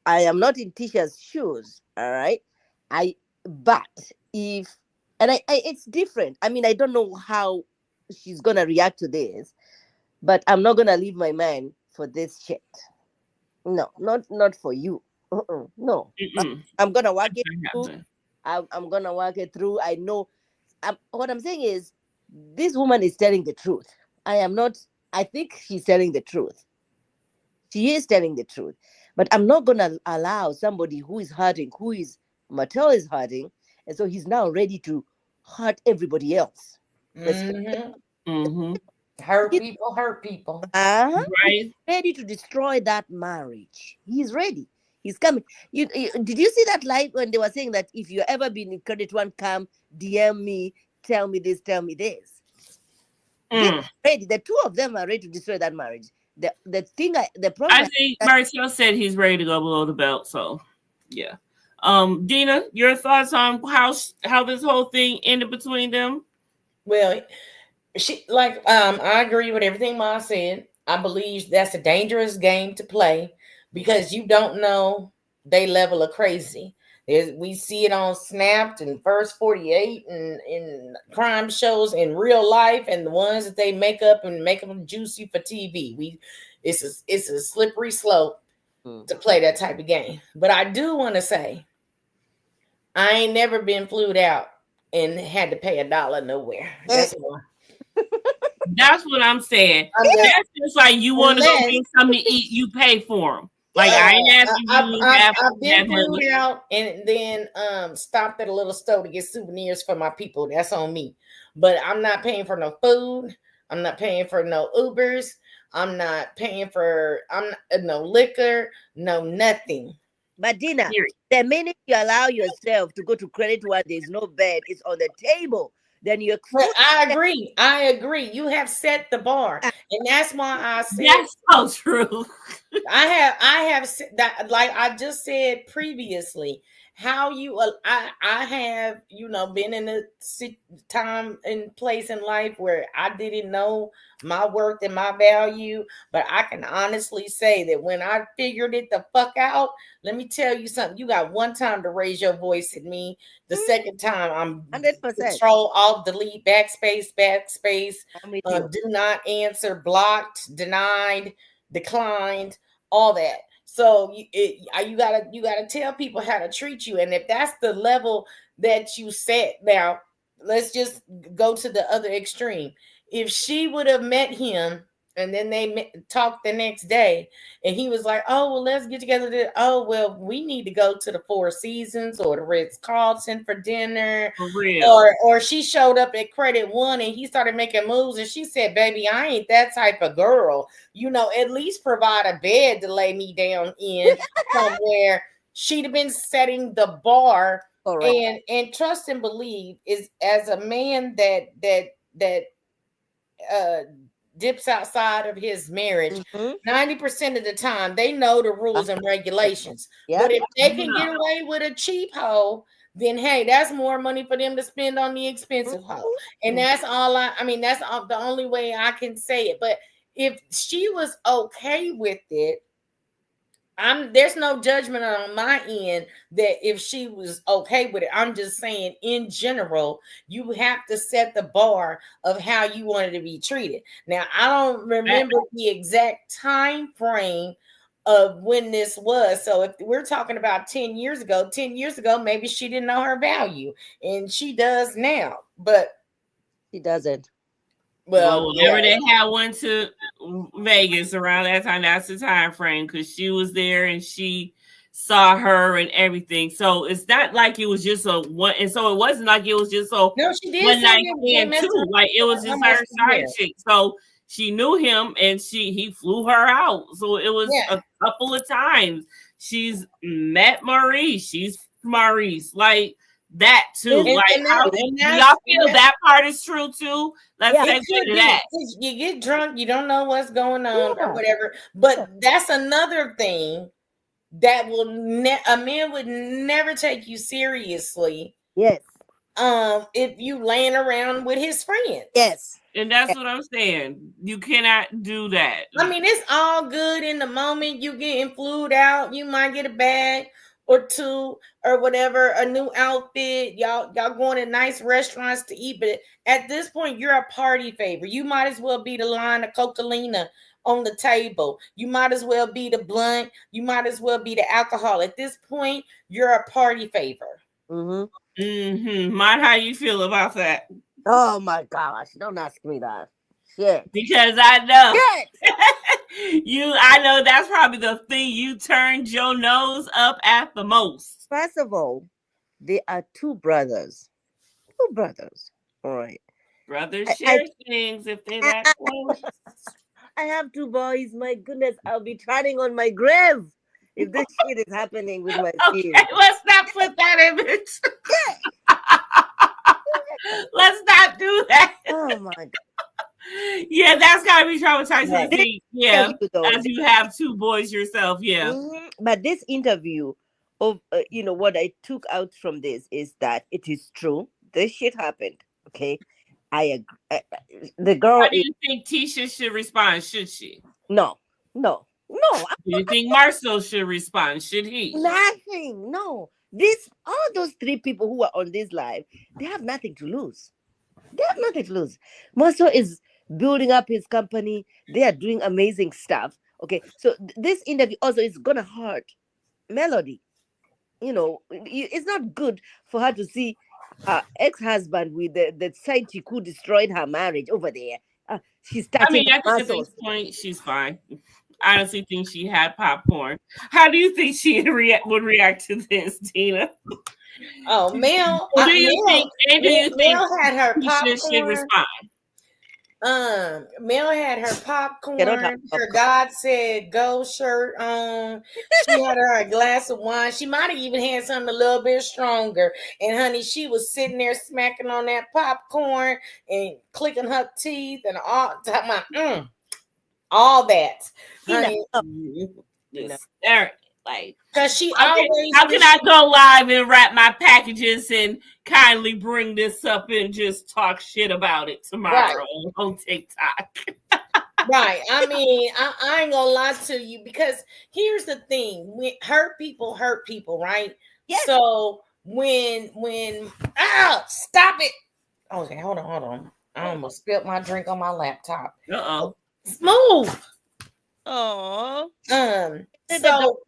am not in Tisha's shoes, all right? It's different. I mean, I don't know how she's gonna react to this, but I'm not gonna leave my man for this shit. No, not for you. No, I'm gonna work it through. I'm gonna work it through. I know. What I'm saying is, this woman is telling the truth. I think she's telling the truth. She is telling the truth. But I'm not going to allow somebody who is hurting, Martell is hurting, and so he's now ready to hurt everybody else. Mm-hmm. Hurt people, hurt people. Right. He's ready to destroy that marriage. He's ready. He's coming. Did you see that live when they were saying that if you ever been in credit one, come DM me, tell me this, tell me this. They're ready. The two of them are ready to destroy that marriage. The problem. I think Marcel said he's ready to go below the belt. So, yeah. Dina, your thoughts on how this whole thing ended between them? Well, I agree with everything Ma said. I believe that's a dangerous game to play because you don't know their level of crazy. We see it on Snapped and First 48 and in crime shows in real life, and the ones that they make up and make them juicy for TV. It's a slippery slope to play that type of game. But I do want to say, I ain't never been flued out and had to pay $1 nowhere. That's why. That's what I'm saying. That's just like you want to go get something to eat, you pay for them. Like I ain't asking you. I've been flued out and then stopped at a little store to get souvenirs for my people. That's on me. But I'm not paying for no food. I'm not paying for no Ubers. I'm not paying for no liquor, no nothing. But Dina, the minute you allow yourself to go to credit where there's no bed, it's on the table. Then you. I agree. You have set the bar, and that's why I said that's so true. I have that, like I just said previously. How you I have been in a time and place in life where I didn't know my worth and my value, but I can honestly say that when I figured it the fuck out, let me tell you something. You got one time to raise your voice at me. The second time, I'm 100%. Control, Alt, Delete, backspace, do not answer, blocked, denied, declined, all that. So you gotta tell people how to treat you, and if that's the level that you set, now let's just go to the other extreme. If she would have met him and then they talked the next day and he was like, oh, well, let's get together. Oh, well, we need to go to the Four Seasons or the Ritz-Carlton for dinner. For real. Or she showed up at Credit One and he started making moves and she said, baby, I ain't that type of girl. At least provide a bed to lay me down in somewhere. She'd have been setting the bar. Right. And trust and believe is as a man that dips outside of his marriage, 90% of the time they know the rules and regulations. But if they can get away with a cheap hoe, then hey, that's more money for them to spend on the expensive hoe. And that's all that's the only way I can say it. But if she was okay with it, there's no judgment on my end that if she was okay with it. I'm just saying in general, you have to set the bar of how you wanted to be treated. Now, I don't remember the exact time frame of when this was. So if we're talking about 10 years ago, maybe she didn't know her value and she does now, but she doesn't. Well, whenever they had went to Vegas around that time, that's the time frame because she was there and she saw her and everything. So it's not like it was just a one, and so it wasn't like it was just a she did one night stand too. Like it was just her side chick. So she knew him and he flew her out. So it was a couple of times. She's met Maurice. She's Maurice. Like that too. Do y'all feel that part is true too? Let's say that. You get drunk, you don't know what's going on or whatever. But that's another thing that will a man would never take you seriously. Yes. If you laying around with his friends. Yes. And that's what I'm saying. You cannot do that. I mean, it's all good in the moment. You getting flued out. You might get a bag or two or whatever, a new outfit. Y'all going to nice restaurants to eat. But at this point, you're a party favor. You might as well be the line of Coca-Cola on the table. You might as well be the blunt. You might as well be the alcohol. At this point, you're a party favor. Mike, how you feel about that? Oh my gosh, don't ask me that. Shit. Because I know. I know that's probably the thing you turned your nose up at the most. First of all, they are two brothers. Two brothers. All right. Brothers I, share things if they're that close. I have two boys. My goodness, I'll be treading on my grave if this shit is happening with my Okay, kids. let's not put that image. Let's not do that. Oh my God. Yeah, that's gotta be traumatizing Yeah. to see. Yeah, Interview, though, as you have two boys yourself. Yeah. But this interview of what I took out from this is that it is true. This shit happened. Okay, I agree. The girl How do is you think Tisha should respond? Should she? no. Do you think Marsau should respond? Should he? Nothing. No. All those three people who are on this live, they have nothing to lose. They have nothing to lose. Marsau is building up his company. They are doing amazing stuff. Okay, so this interview also is gonna hurt Melody. It's not good for her to see her ex-husband with the side chick who destroyed her marriage over there. She's touching I think at this point she's fine. I honestly think she had popcorn. How do you think she would react to this, Tina? Oh, Mel. Do you think Mel had her Tisha should respond? Mel had her popcorn, popcorn. her God said go shirt on. She had her a glass of wine. She might have even had something a little bit stronger. And honey, she was sitting there smacking on that popcorn and clicking her teeth and all that. Honey, like, because she how can I go live and wrap my packages and kindly bring this up and just talk shit about it tomorrow on TikTok? Right. I mean, I ain't gonna lie to you, because here's the thing: hurt people, right? Yes. So when stop it. Okay, hold on. I almost spilled my drink on my laptop. Smooth. Oh. So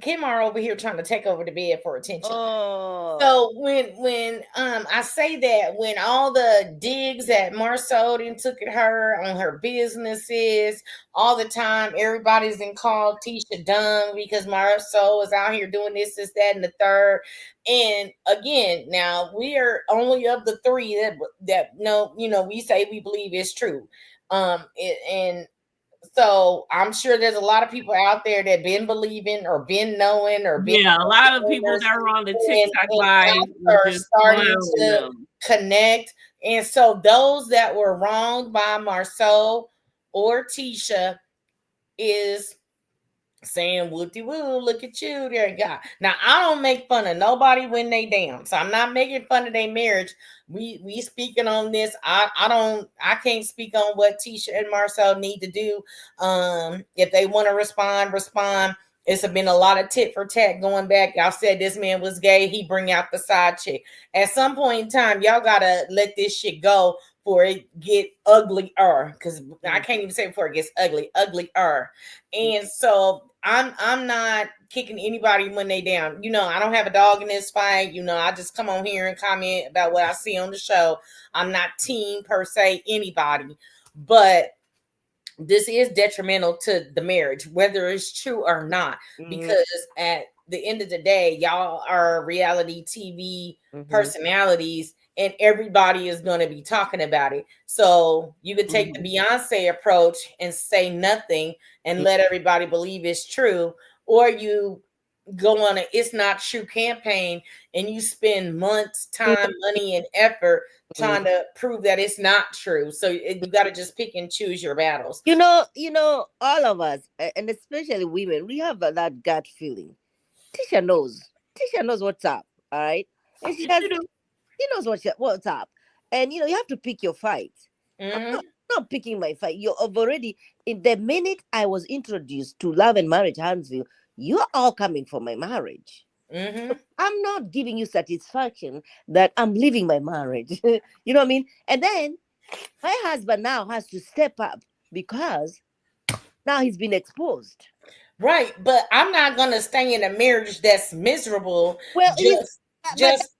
Kim are over here trying to take over the bed for attention. Oh. So when I say that, when all the digs that Marsau took at her on her businesses all the time, everybody's in called Tisha dumb because Marsau is out here doing this, that, and the third. And again, now we are only of the three that know, we say we believe is true. So I'm sure there's a lot of people out there that been believing or been knowing or been a lot of people that are on the TikTok live are starting to connect. And so those that were wronged by Marsau or Tisha is saying whoopty woo, look at you, there you go. Now I don't make fun of nobody when they down, so I'm not making fun of their marriage. We speaking on this. I can't speak on what Tisha and Marsau need to do. If they want to respond. It's been a lot of tit for tat going back. Y'all said this man was gay. He bring out the side chick. At some point in time, y'all gotta let this shit go before it get uglier. Because I can't even say before it gets uglier. And so I'm not kicking anybody when they down. I don't have a dog in this fight. I just come on here and comment about what I see on the show. I'm not team per se anybody, but this is detrimental to the marriage, whether it's true or not, because at the end of the day, y'all are reality TV personalities and everybody is going to be talking about it. So you could take the Beyonce approach and say nothing and let everybody believe it's true, or you go on a it's not true campaign and you spend months, time, money, and effort trying to prove that it's not true. So you got to just pick and choose your battles. All of us, and especially women, we have that gut feeling. Tisha knows what's up. All right, and she knows what's up. And you have to pick your fight. I'm not picking my fight. You're already in the minute I was introduced to Love and Marriage Huntsville. You're all coming for my marriage. So I'm not giving you satisfaction that I'm leaving my marriage. You know what I mean? And then my husband now has to step up because now he's been exposed. Right. But I'm not going to stay in a marriage that's miserable. Well, just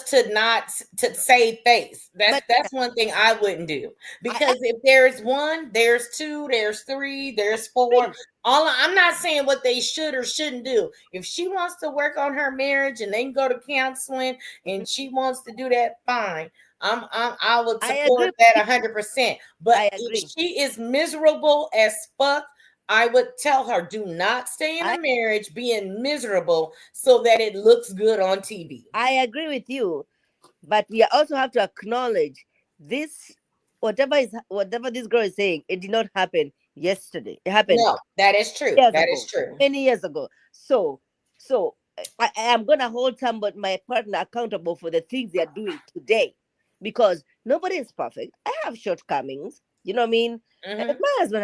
to not to save face. That's one thing I wouldn't do, because if there's one, there's two, there's three, there's four. I'm not saying what they should or shouldn't do. If she wants to work on her marriage and they can go to counseling and she wants to do that, fine. I would support that 100%. But if she is miserable as fuck, I would tell her, do not stay in a marriage being miserable so that it looks good on TV. I agree with you, but we also have to acknowledge this. Whatever this girl is saying, it did not happen yesterday. It happened. No, that is true. That is true. Many years ago. So I am gonna hold my partner accountable for the things they are doing today, because nobody is perfect. I have shortcomings. You know what I mean? Mm-hmm. And my husband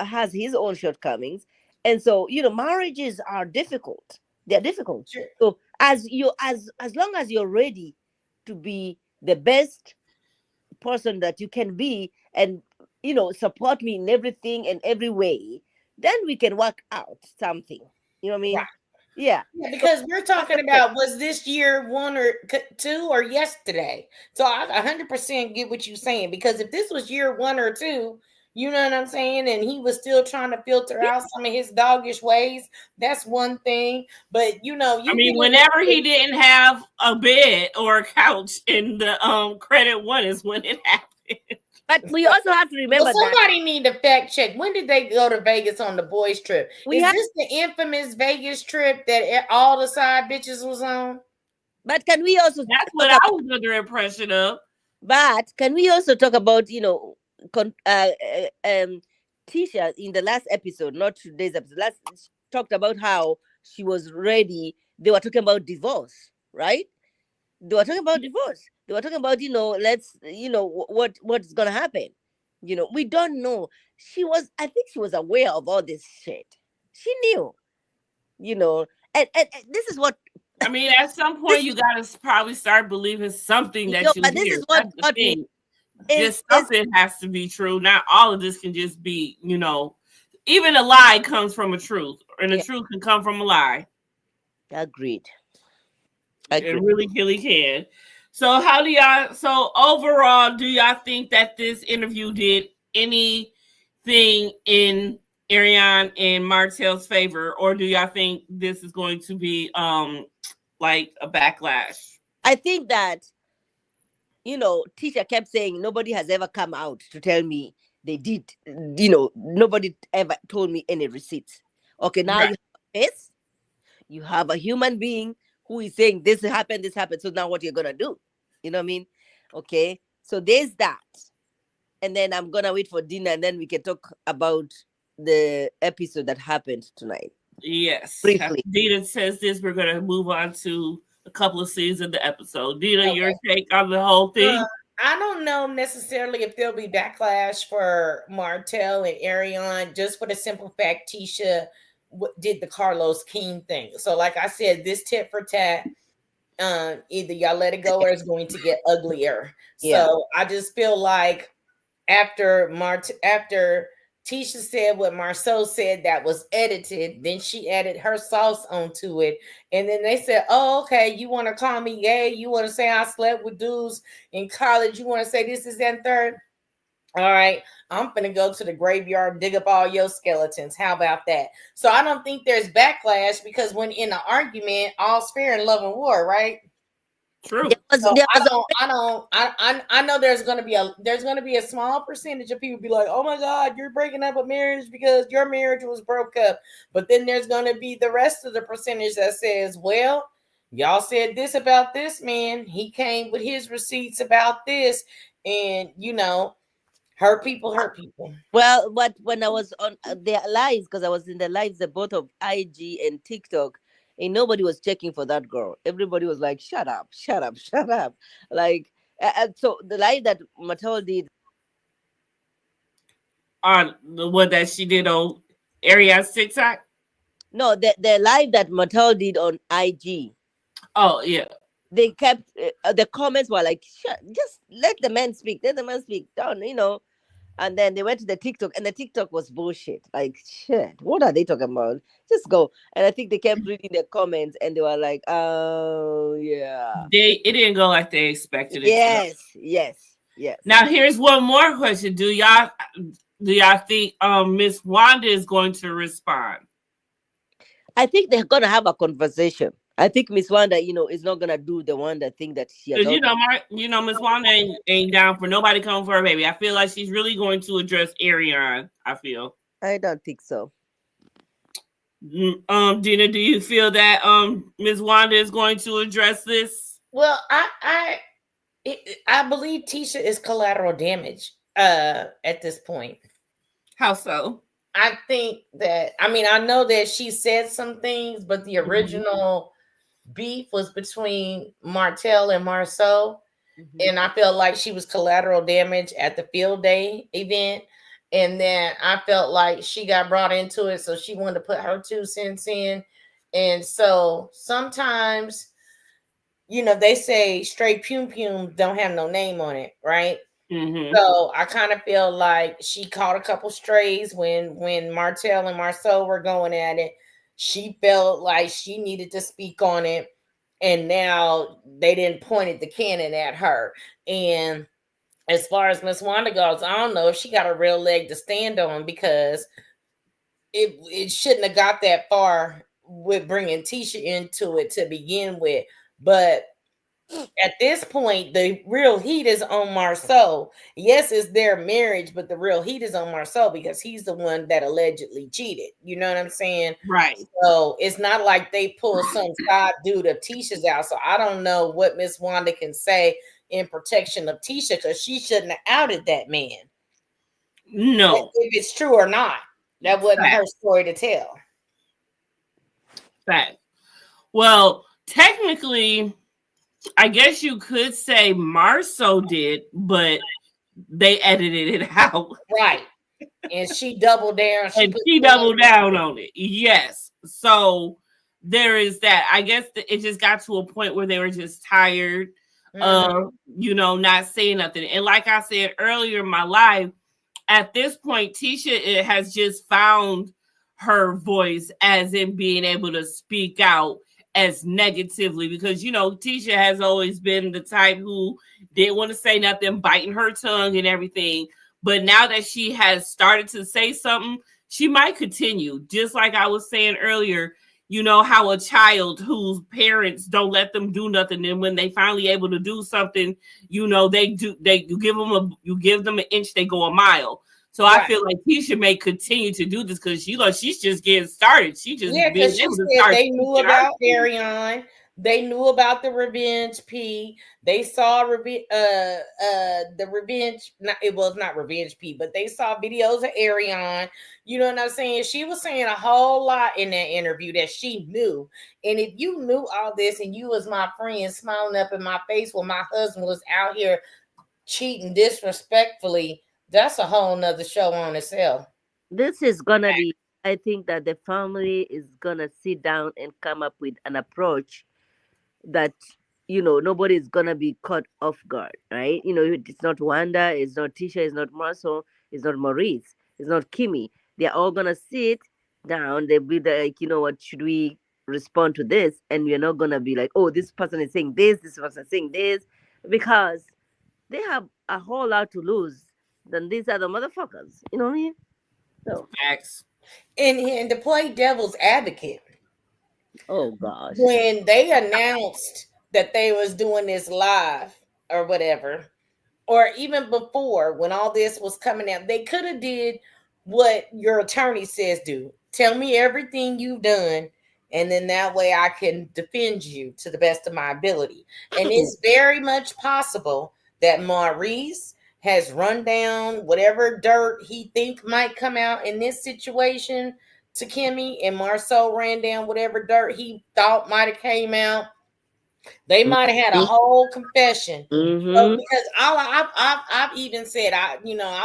has his own shortcomings, and so marriages are difficult. They're difficult. Sure. So as long as you're ready to be the best person that you can be, and support me in everything and every way, then we can work out something. You know what I mean? Right. Yeah, because we're talking about, was this year 1 or 2 or yesterday? So I 100% get what you're saying, because if this was year 1 or 2, you know what I'm saying, and he was still trying to filter out some of his doggish ways, that's one thing. But whenever he didn't have a bed or a couch in the credit one is when it happened. But we also have to remember somebody need to fact check. When did they go to Vegas on the boys' trip? Is this the infamous Vegas trip that all the side bitches was on? But can we also? That's what I was under the impression of. But can we also talk about Tisha in the last episode, not today's episode? Talked about how she was ready. They were talking about divorce, right? They were talking about divorce. They were talking about, what's going to happen. We don't know. I think she was aware of all this shit. She knew, and this is what. At some point, you got to probably start believing something that you hear. This is what just something has to be true. Not all of this can just be, even a lie comes from a truth, and the truth can come from a lie. Agreed. It really can. So overall, do y'all think that this interview did anything in Arion and Martell's favor, or do y'all think this is going to be like a backlash? I think that, Tisha kept saying nobody has ever come out to tell me they did. Nobody ever told me any receipts. Okay, now you have a face, you have a human being who is saying this happened. So now what you're going to do? You know what I mean? Okay. So there's that. And then I'm going to wait for dinner, and then we can talk about the episode that happened tonight. Yes. Briefly. Dina says this. We're going to move on to a couple of scenes in the episode. Dina, your take on the whole thing? I don't know necessarily if there'll be backlash for Martell and Arion, just for the simple fact Tisha did the Carlos King thing. So like I said, this tit for tat, either y'all let it go or it's going to get uglier. Yeah. So I just feel like after Tisha said what Marsau said that was edited, then she added her sauce onto it. And then they said, oh, okay, you want to call me gay? You want to say I slept with dudes in college? You want to say this is and third? All right, I'm going to go to the graveyard, dig up all your skeletons. How about that? So I don't think there's backlash, because when in an argument, all's fair in love and war, right? True. So I know there's going to be a small percentage of people be like, oh my God, you're breaking up a marriage because your marriage was broke up. But then there's going to be the rest of the percentage that says, well, y'all said this about this man. He came with his receipts about this, and hurt people. Well, but when I was on their lives, because I was in the lives of both of IG and TikTok, and nobody was checking for that girl. Everybody was like, shut up. Like, so the live that Martell did. On the one that she did on Arion's TikTok? No, the live that Martell did on IG. Oh, yeah. They kept, the comments were like, just let the man speak. Don't, And then they went to the TikTok, and the TikTok was bullshit. Like, shit, what are they talking about? Just go. And I think they kept reading the comments, and they were like, oh, yeah. It didn't go like they expected it to. Yes. Now here's one more question. Do y'all think Miss Wanda is going to respond? I think they're gonna have a conversation. I think Miss Wanda, is not gonna do the Wanda thing that she has. Because Miss Wanda ain't down for nobody coming for her baby. I feel like she's really going to address Arion. I feel. I don't think so. Dina, do you feel that Miss Wanda is going to address this? Well, I believe Tisha is collateral damage at this point. How so? I think that, I know that she said some things, but the original beef was between Martell and Marsau. And I felt like she was collateral damage at the field day event. And then I felt like she got brought into it, so she wanted to put her 2 cents in. And so sometimes, they say straight pum pum don't have no name on it, right? Mm-hmm. So I kind of feel like she caught a couple strays when Martell and Marsau were going at it. She felt like she needed to speak on it, and now they didn't point the cannon at her. And as far as Miss Wanda goes, I don't know if she got a real leg to stand on, because it shouldn't have got that far with bringing Tisha into it to begin with. But at this point, the real heat is on Marsau. Yes, it's their marriage, but the real heat is on Marsau because he's the one that allegedly cheated. You know what I'm saying? Right. So it's not like they pull some side dude of Tisha's out. So I don't know what Miss Wanda can say in protection of Tisha, because she shouldn't have outed that man. No. If it's true or not. That wasn't her story to tell. Fact. Well, technically, I guess you could say Marsau did, but they edited it out. Right. And she doubled down. She doubled down on it. Yes. So there is that. I guess it just got to a point where they were just tired of, not saying nothing. And like I said earlier in my life, at this point, Tisha has just found her voice, as in being able to speak out as negatively, because Tisha has always been the type who didn't want to say nothing, biting her tongue and everything. But now that she has started to say something, she might continue. Just like I was saying earlier, how a child whose parents don't let them do nothing, and when they finally able to do something, you give them an inch, they go a mile. So right. I feel like Tisha may continue to do this because she's just getting started. She just because she said they knew about Arion. They knew about the revenge P. They saw the revenge. It was not revenge P, but they saw videos of Arion. You know what I'm saying? She was saying a whole lot in that interview that she knew. And if you knew all this and you was my friend smiling up in my face when my husband was out here cheating disrespectfully, that's a whole nother show on itself. This is gonna be, I think that the family is gonna sit down and come up with an approach that nobody's gonna be caught off guard, right? It's not Wanda, it's not Tisha, it's not Marsau, it's not Maurice, it's not Kimmy. They're all gonna sit down. They'll be like, what should we respond to this? And we're not gonna be like, oh, this person is saying this person is saying this, because they have a whole lot to lose than these other motherfuckers. You know what I mean? So facts. And to play devil's advocate. Oh gosh. When they announced that they was doing this live or whatever, or even before when all this was coming out, they could have did what your attorney says do. Tell me everything you've done, and then that way I can defend you to the best of my ability. And it's very much possible that Maurice has run down whatever dirt he think might come out in this situation to Kimmy, and Marsau ran down whatever dirt he thought might have came out. They might have had a whole confession. Mm-hmm. Because I've even said, I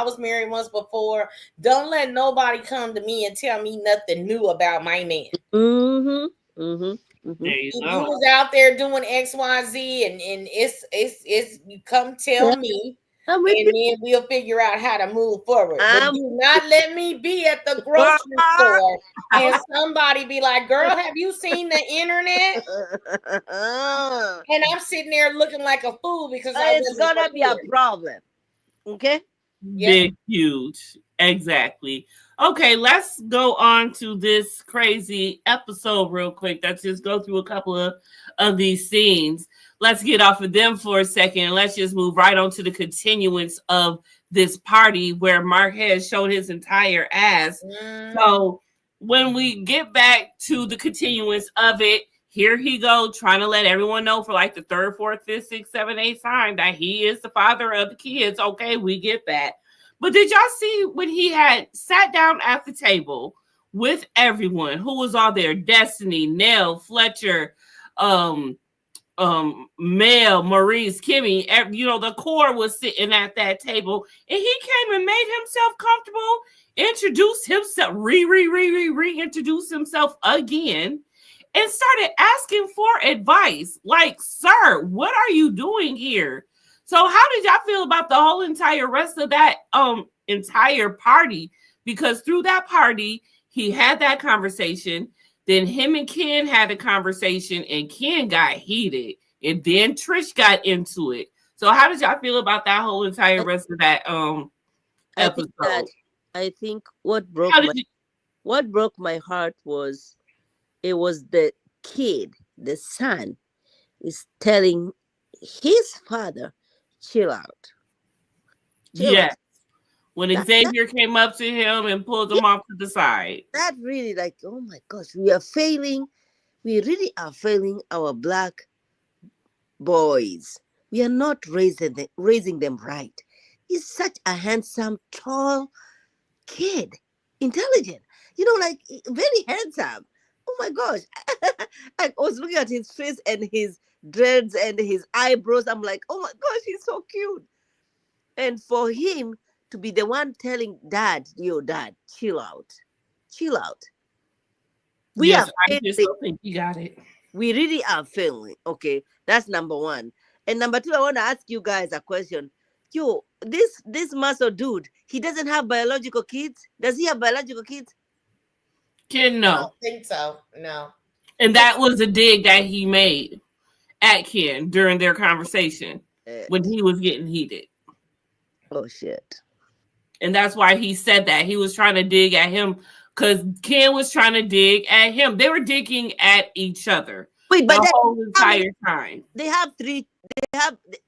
was married once before. Don't let nobody come to me and tell me nothing new about my man. Mm-hmm. Mm-hmm. Mm-hmm. You was out there doing XYZ, and it's you come tell me. I'm with and you. then we'll figure out how to move forward. But I'm do not let me be at the grocery store and somebody be like, "Girl, have you seen the internet?" And I'm sitting there looking like a fool because I it's wasn't gonna be a prepared. problem. Okay. Big, huge. Exactly. Okay, let's go on to this crazy episode real quick. Let's just go through a couple of these scenes. Let's get off of them for a second and let's just move right on to the continuance of this party where Mark has shown his entire ass. So when we get back to the continuance of it, here he go trying to let everyone know for like the third, fourth, fifth, sixth, seventh, eighth time that he is the father of the kids. Okay, we get that. But did y'all see when he had sat down at the table with everyone who was all there? Destiny, Nell, Fletcher, Mel, Maurice, Kimmy, the core was sitting at that table, and he came and made himself comfortable, introduced himself, reintroduced himself again, and started asking for advice. Like, sir, what are you doing here? So how did y'all feel about the whole entire rest of that entire party? Because through that party, he had that conversation. Then him and Ken had a conversation, and Ken got heated. And then Trish got into it. So how did y'all feel about that whole entire rest of that episode? I think what broke my heart was it was the kid, the son, is telling his father, chill out. Yes. When Xavier came up to him and pulled him off to the side. That really like, oh my gosh, we are failing. We really are failing our Black boys. We are not raising them right. He's such a handsome, tall kid, intelligent, like very handsome. Oh my gosh. I was looking at his face and his dreads and his eyebrows. I'm like, oh my gosh, he's so cute. And for him to be the one telling dad, chill out. Chill out. I just don't think you got it. We really are failing. Okay, that's number one. And number two, I want to ask you guys a question. Yo, this Marsau dude, he doesn't have biological kids? Does he have biological kids? Ken, no. I don't think so. No. And that was a dig that he made at Ken during their conversation when he was getting heated. Oh, shit. And that's why he said that. He was trying to dig at him because Ken was trying to dig at him. They were digging at each other. Wait, but the whole entire time. They have three.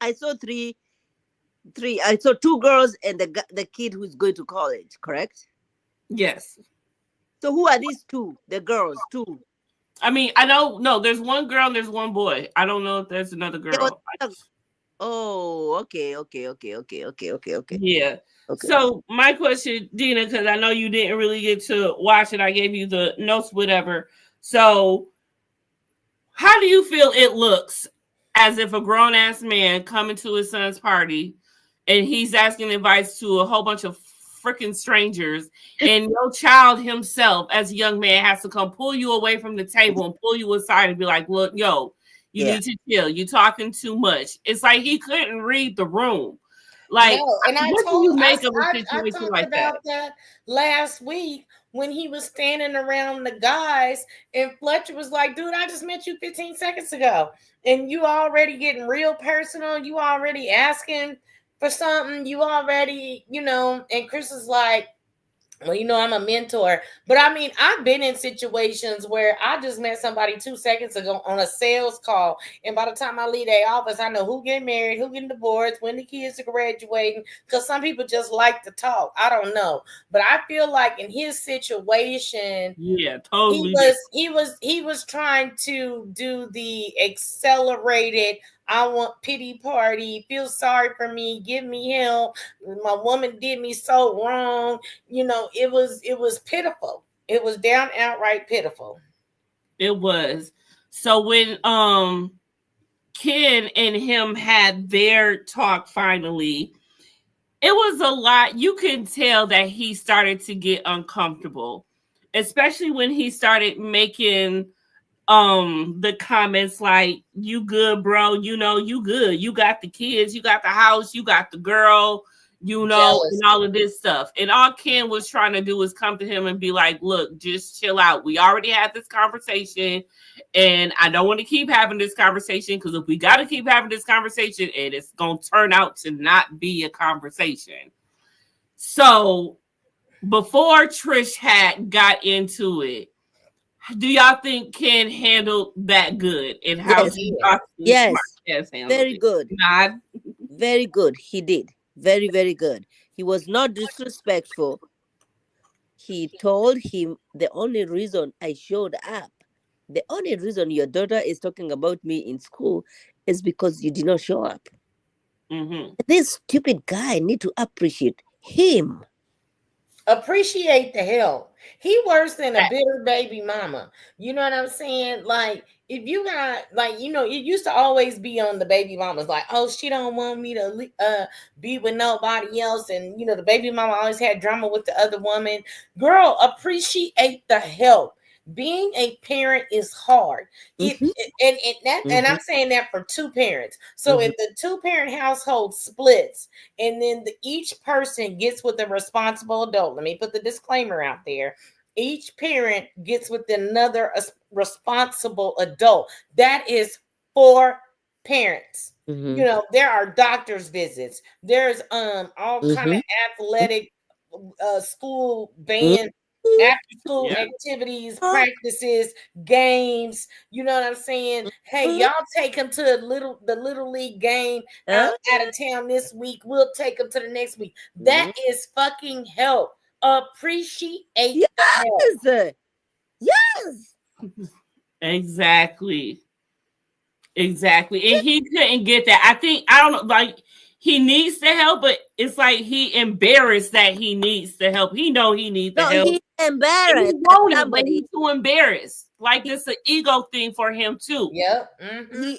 I saw three. I saw two girls and the kid who's going to college, correct? Yes. So who are these two? The girls, two. I mean, I don't know. There's one girl and there's one boy. I don't know if there's another girl. Oh, okay. Yeah. Okay. So my question, Dina, because I know you didn't really get to watch it. I gave you the notes, whatever. So how do you feel it looks as if a grown-ass man coming to his son's party and he's asking advice to a whole bunch of freaking strangers, and your child himself as a young man has to come pull you away from the table and pull you aside and be like, look, yo, you need to chill. You're talking too much. It's like he couldn't read the room. Like, no, and I talked about that last week when he was standing around the guys, and Fletcher was like, dude, I just met you 15 seconds ago, and you already getting real personal. You already asking for something. You already, and Chris is like, well, I'm a mentor. But I mean, I've been in situations where I just met somebody 2 seconds ago on a sales call. And by the time I leave their office, I know who getting married, who getting divorced, when the kids are graduating. Because some people just like to talk. I don't know. But I feel like in his situation, yeah, totally. He was trying to do the accelerated, I want pity party, feel sorry for me, give me help. My woman did me so wrong. It was pitiful. It was down outright pitiful. It was. So when Ken and him had their talk finally, it was a lot. You can tell that he started to get uncomfortable, especially when he started making the comments like, you good, bro, you know, you good, you got the kids, you got the house, you got the girl, you know, and all of this stuff. And all Ken was trying to do was come to him and be like, look, just chill out. We already had this conversation, and I don't want to keep having this conversation, because if we got to keep having this conversation, and it's going to turn out to not be a conversation. So before Trish had got into it, do y'all think Ken handled that good? And how Yes. do y'all think Yes. Marquez handled Very it? good. Nod. Very good. He did. Very, very good. He was not disrespectful. He told him, the only reason I showed up, the only reason your daughter is talking about me in school is because you did not show up. Mm-hmm. This stupid guy need to appreciate him. Appreciate the help. He worse than a bitter baby mama. You know what I'm saying? Like, if you got, like, you know, it used to always be on the baby mamas, like, oh, she don't want me to be with nobody else, and you know, the baby mama always had drama with the other woman. Girl, appreciate the help. Being a parent is hard. Mhm. And I'm saying that for two parents. So if the two-parent household splits, and then each person gets with a responsible adult, let me put the disclaimer out there. Each parent gets with another responsible adult. That is 4 parents. Mhm. You know, there are doctor's visits. There's all kind of athletic school band, after school activities, practices, games. You know what I'm saying? Hey, y'all take them to the little league game out of town this week. We'll take them to the next week. That is fucking help. Appreciate the help. Yes. Exactly. And he couldn't get that. I don't know, like, he needs the help, but it's like he embarrassed that he needs the help. He know he needs the help. He's embarrassed. But he's too embarrassed. Like, this is an ego thing for him too. Yep.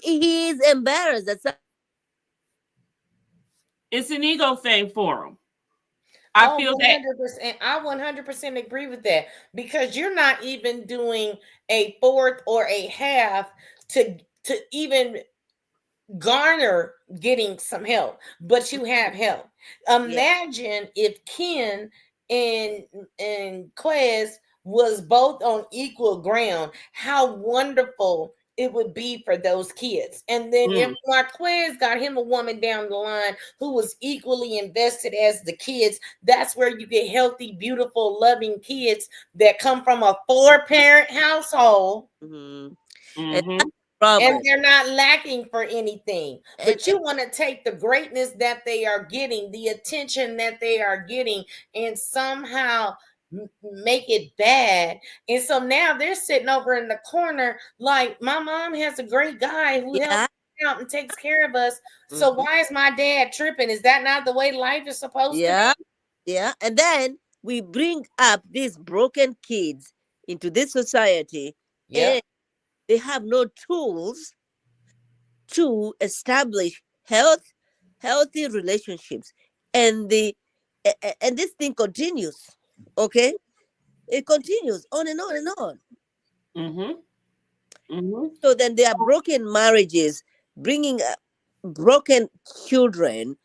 He is embarrassed. It's an ego thing for him. I feel 100%. that. I 100% agree with that, because you're not even doing a fourth or a half to even garner getting some help, but you have help. Imagine if Ken and Quez was both on equal ground, how wonderful it would be for those kids. And then if Marquez got him a woman down the line who was equally invested as the kids, that's where you get healthy, beautiful, loving kids that come from a 4-parent household. And they're not lacking for anything. But you want to take the greatness that they are getting, the attention that they are getting, and somehow make it bad. And so now they're sitting over in the corner like, my mom has a great guy who helps out and takes care of us. So why is my dad tripping? Is that not the way life is supposed to be? Yeah. And then we bring up these broken kids into this society. And they have no tools to establish healthy relationships, and this thing continues. Okay, it continues on and on and on. So then there are broken marriages, bringing broken children,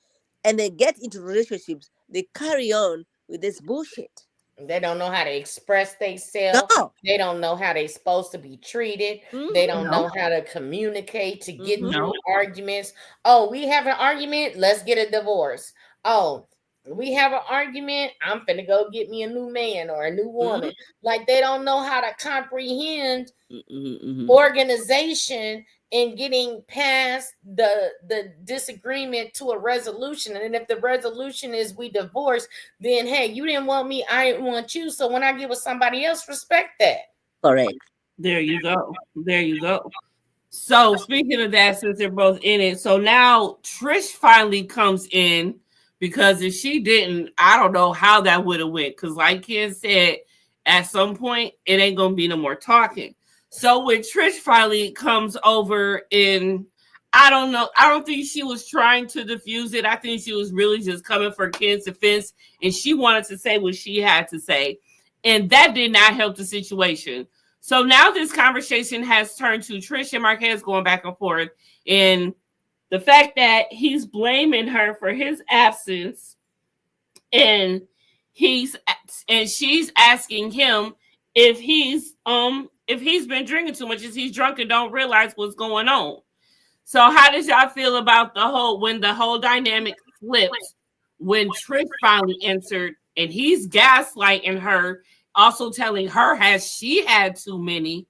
and they get into relationships. They carry on with this bullshit. They don't know how to express themselves. No. They don't know how they're supposed to be treated. They don't know how to communicate to get through arguments. Oh, we have an argument. Let's get a divorce. Oh, we have an argument. I'm finna go get me a new man or a new woman. Like, they don't know how to comprehend organization and getting past the disagreement to a resolution. And if the resolution is we divorce, then hey, you didn't want me, I didn't want you. So when I get with somebody else, respect that. Correct. There you go. So speaking of that, since they're both in it, so now Trish finally comes in, because if she didn't, I don't know how that would have went. Because like Ken said, at some point it ain't gonna be no more talking. So when Trish finally comes over, and I don't know, I don't think she was trying to diffuse it. I think she was really just coming for Ken's defense, and she wanted to say what she had to say, and that did not help the situation. So now this conversation has turned to Trish and Marquez going back and forth, and the fact that he's blaming her for his absence, and she's asking him if he's been drinking too much, is he's drunk and don't realize what's going on. So how did y'all feel about when the whole dynamic flipped when Trish finally answered and he's gaslighting her, also telling her has she had too many?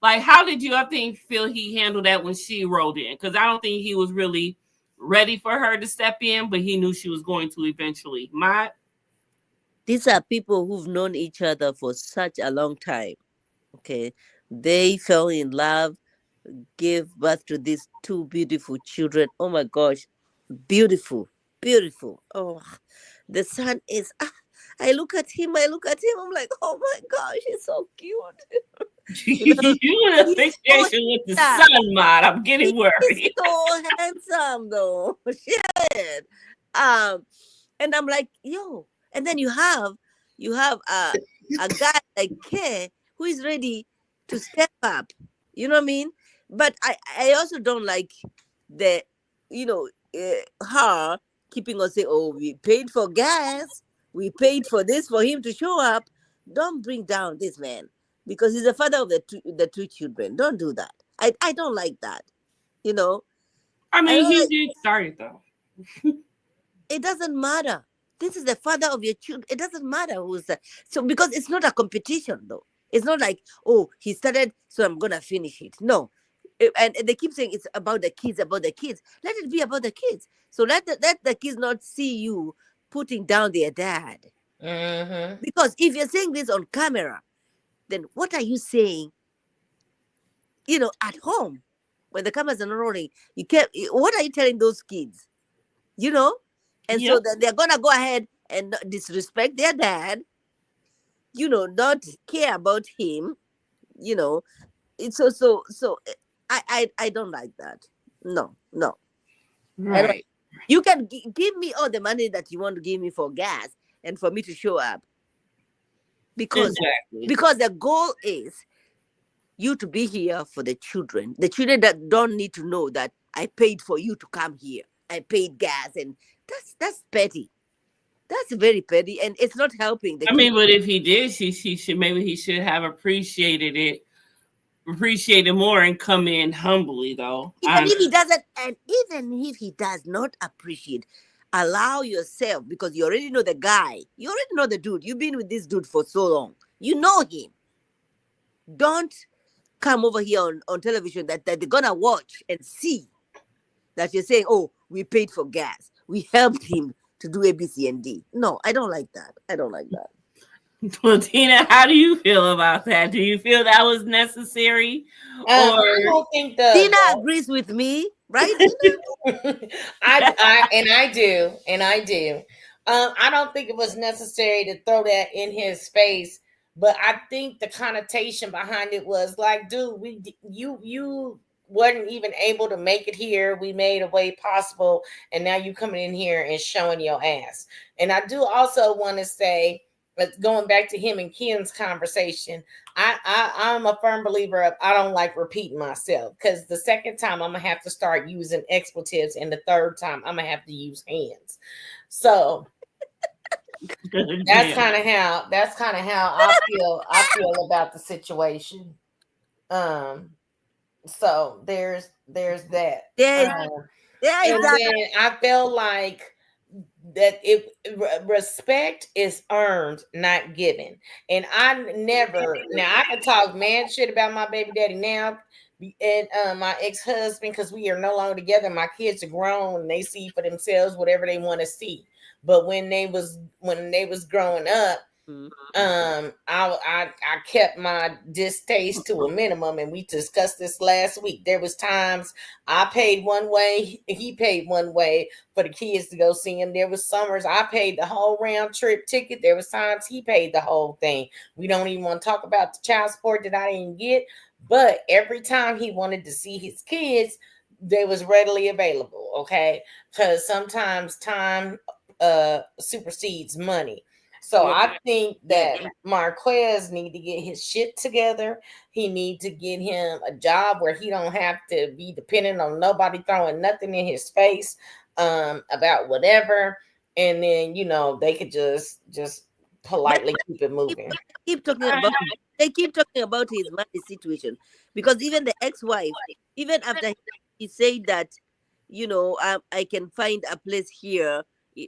Like, how did you, I think, feel he handled that when she rolled in? Because I don't think he was really ready for her to step in, but he knew she was going to eventually. These are people who've known each other for such a long time. Okay. They fell in love, gave birth to these two beautiful children. Oh my gosh. Beautiful. Beautiful. Oh, the son is. I look at him. I'm like, oh my gosh, he's so cute. You in a fixation with the sun, Maud. I'm getting worried. He's so handsome, though. Shit. And I'm like, yo. And then you have a guy like Kay who is ready to step up. You know what I mean? But I also don't like the, her keeping us saying, oh, we paid for gas, we paid for this for him to show up. Don't bring down this man because he's the father of the two children. Don't do that. I don't like that. I mean, he did start it though. It doesn't matter. This is the father of your children. It doesn't matter who's that. So because it's not a competition though. It's not like, oh, he started, so I'm gonna finish it. No. And they keep saying it's about the kids. Let it be about the kids. So let the kids not see you putting down their dad. Mm-hmm. Because if you're saying this on camera, then what are you saying? At home when the cameras are not rolling, what are you telling those kids? And so then they're gonna go ahead and disrespect their dad. Not care about him. It's so. I don't like that. No. Right. You can give me all the money that you want to give me for gas and for me to show up. Because the goal is you to be here for the children. The children that don't need to know that I paid for you to come here. I paid gas, and that's petty. That's very petty, and it's not helping the kids. But if he did, he should have appreciated more and come in humbly, though. Even if he doesn't, and even if he does not appreciate, allow yourself, because you already know the guy. You already know the dude. You've been with this dude for so long. You know him. Don't come over here on television that they're going to watch and see that you're saying, oh, we paid for gas. We helped him to do A, B, C, and D. No, I don't like that. Well, Tina, how do you feel about that? Do you feel that was necessary? I don't think Tina agrees with me, right? I do. I don't think it was necessary to throw that in his face, but I think the connotation behind it was like, dude, you wasn't even able to make it here. We made a way possible, and now you coming in here and showing your ass. And I do also want to say, going back to him and Kim's conversation, I'm a firm believer of I don't like repeating myself, because the second time I'm gonna have to start using expletives, and the third time I'm gonna have to use hands. So that's kind of how I feel about the situation. So there's that. And then I feel like that respect is earned, not given. And I can talk man shit about my baby daddy now and my ex-husband, because we are no longer together. My kids are grown and they see for themselves whatever they want to see. But when they was growing up, I kept my distaste to a minimum, and we discussed this last week. There was times I paid one way, he paid one way for the kids to go see him. There was summers I paid the whole round trip ticket. There was times he paid the whole thing. We don't even want to talk about the child support that I didn't get, but every time he wanted to see his kids, they was readily available. Okay, because sometimes time supersedes money. So Well, I think that Marquez need to get his shit together. He need to get him a job where he don't have to be dependent on nobody throwing nothing in his face about whatever. And then they could just politely keep it moving. Keep talking about they keep talking about his money situation, because even the ex-wife, even after he said that, I can find a place here.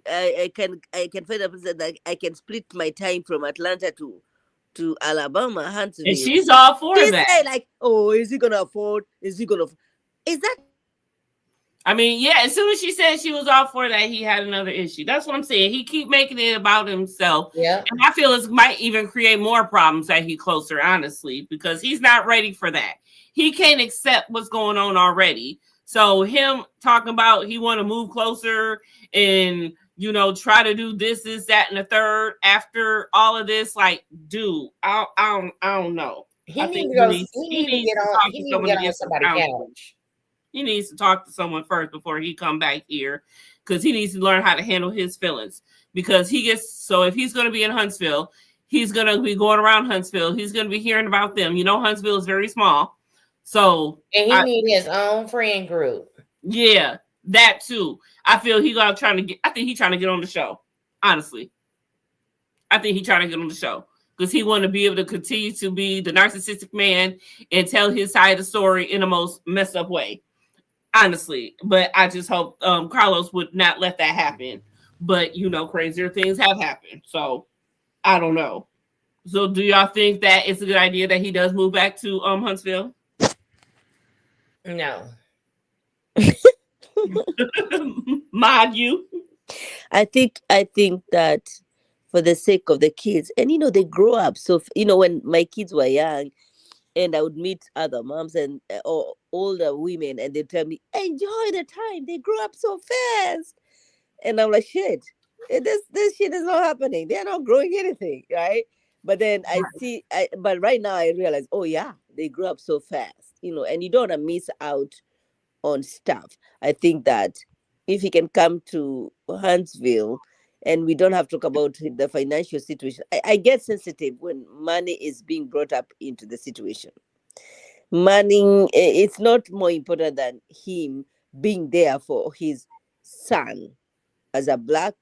I can find a place that I can split my time from Atlanta to Alabama, Huntsville. and she's all for She that. said like, oh, is he gonna afford? Is that? I mean, yeah, as soon as she said she was all for that, he had another issue. That's what I'm saying. He keep making it about himself. Yeah. And I feel it might even create more problems as he closer, honestly, because he's not ready for that. He can't accept what's going on already. So him talking about he want to move closer and, try to do this, that, and the third after all of this, like, dude, I don't know. He needs to get on somebody's couch. He needs to talk to someone first before he come back here, because he needs to learn how to handle his feelings. Because if he's going to be in Huntsville, he's going to be going around Huntsville. He's going to be hearing about them. Huntsville is very small. So and he needs his own friend group. Yeah, that too. I feel I think he's trying to get on the show. Honestly, I think he's trying to get on the show because he want to be able to continue to be the narcissistic man and tell his side of the story in the most messed up way. Honestly, but I just hope Carlos would not let that happen. But crazier things have happened, so I don't know. So, do y'all think that it's a good idea that he does move back to Huntsville? No. Mod you? I think that for the sake of the kids, and they grow up. So when my kids were young, and I would meet other moms and or older women, and they tell me, enjoy the time. They grow up so fast. And I'm like, shit, this shit is not happening. They're not growing anything, right? But then but right now I realize, oh yeah, they grew up so fast, and you don't want to miss out on stuff. I think that if he can come to Huntsville, and we don't have to talk about the financial situation. I get sensitive when money is being brought up into the situation. Money, it's not more important than him being there for his son. As a black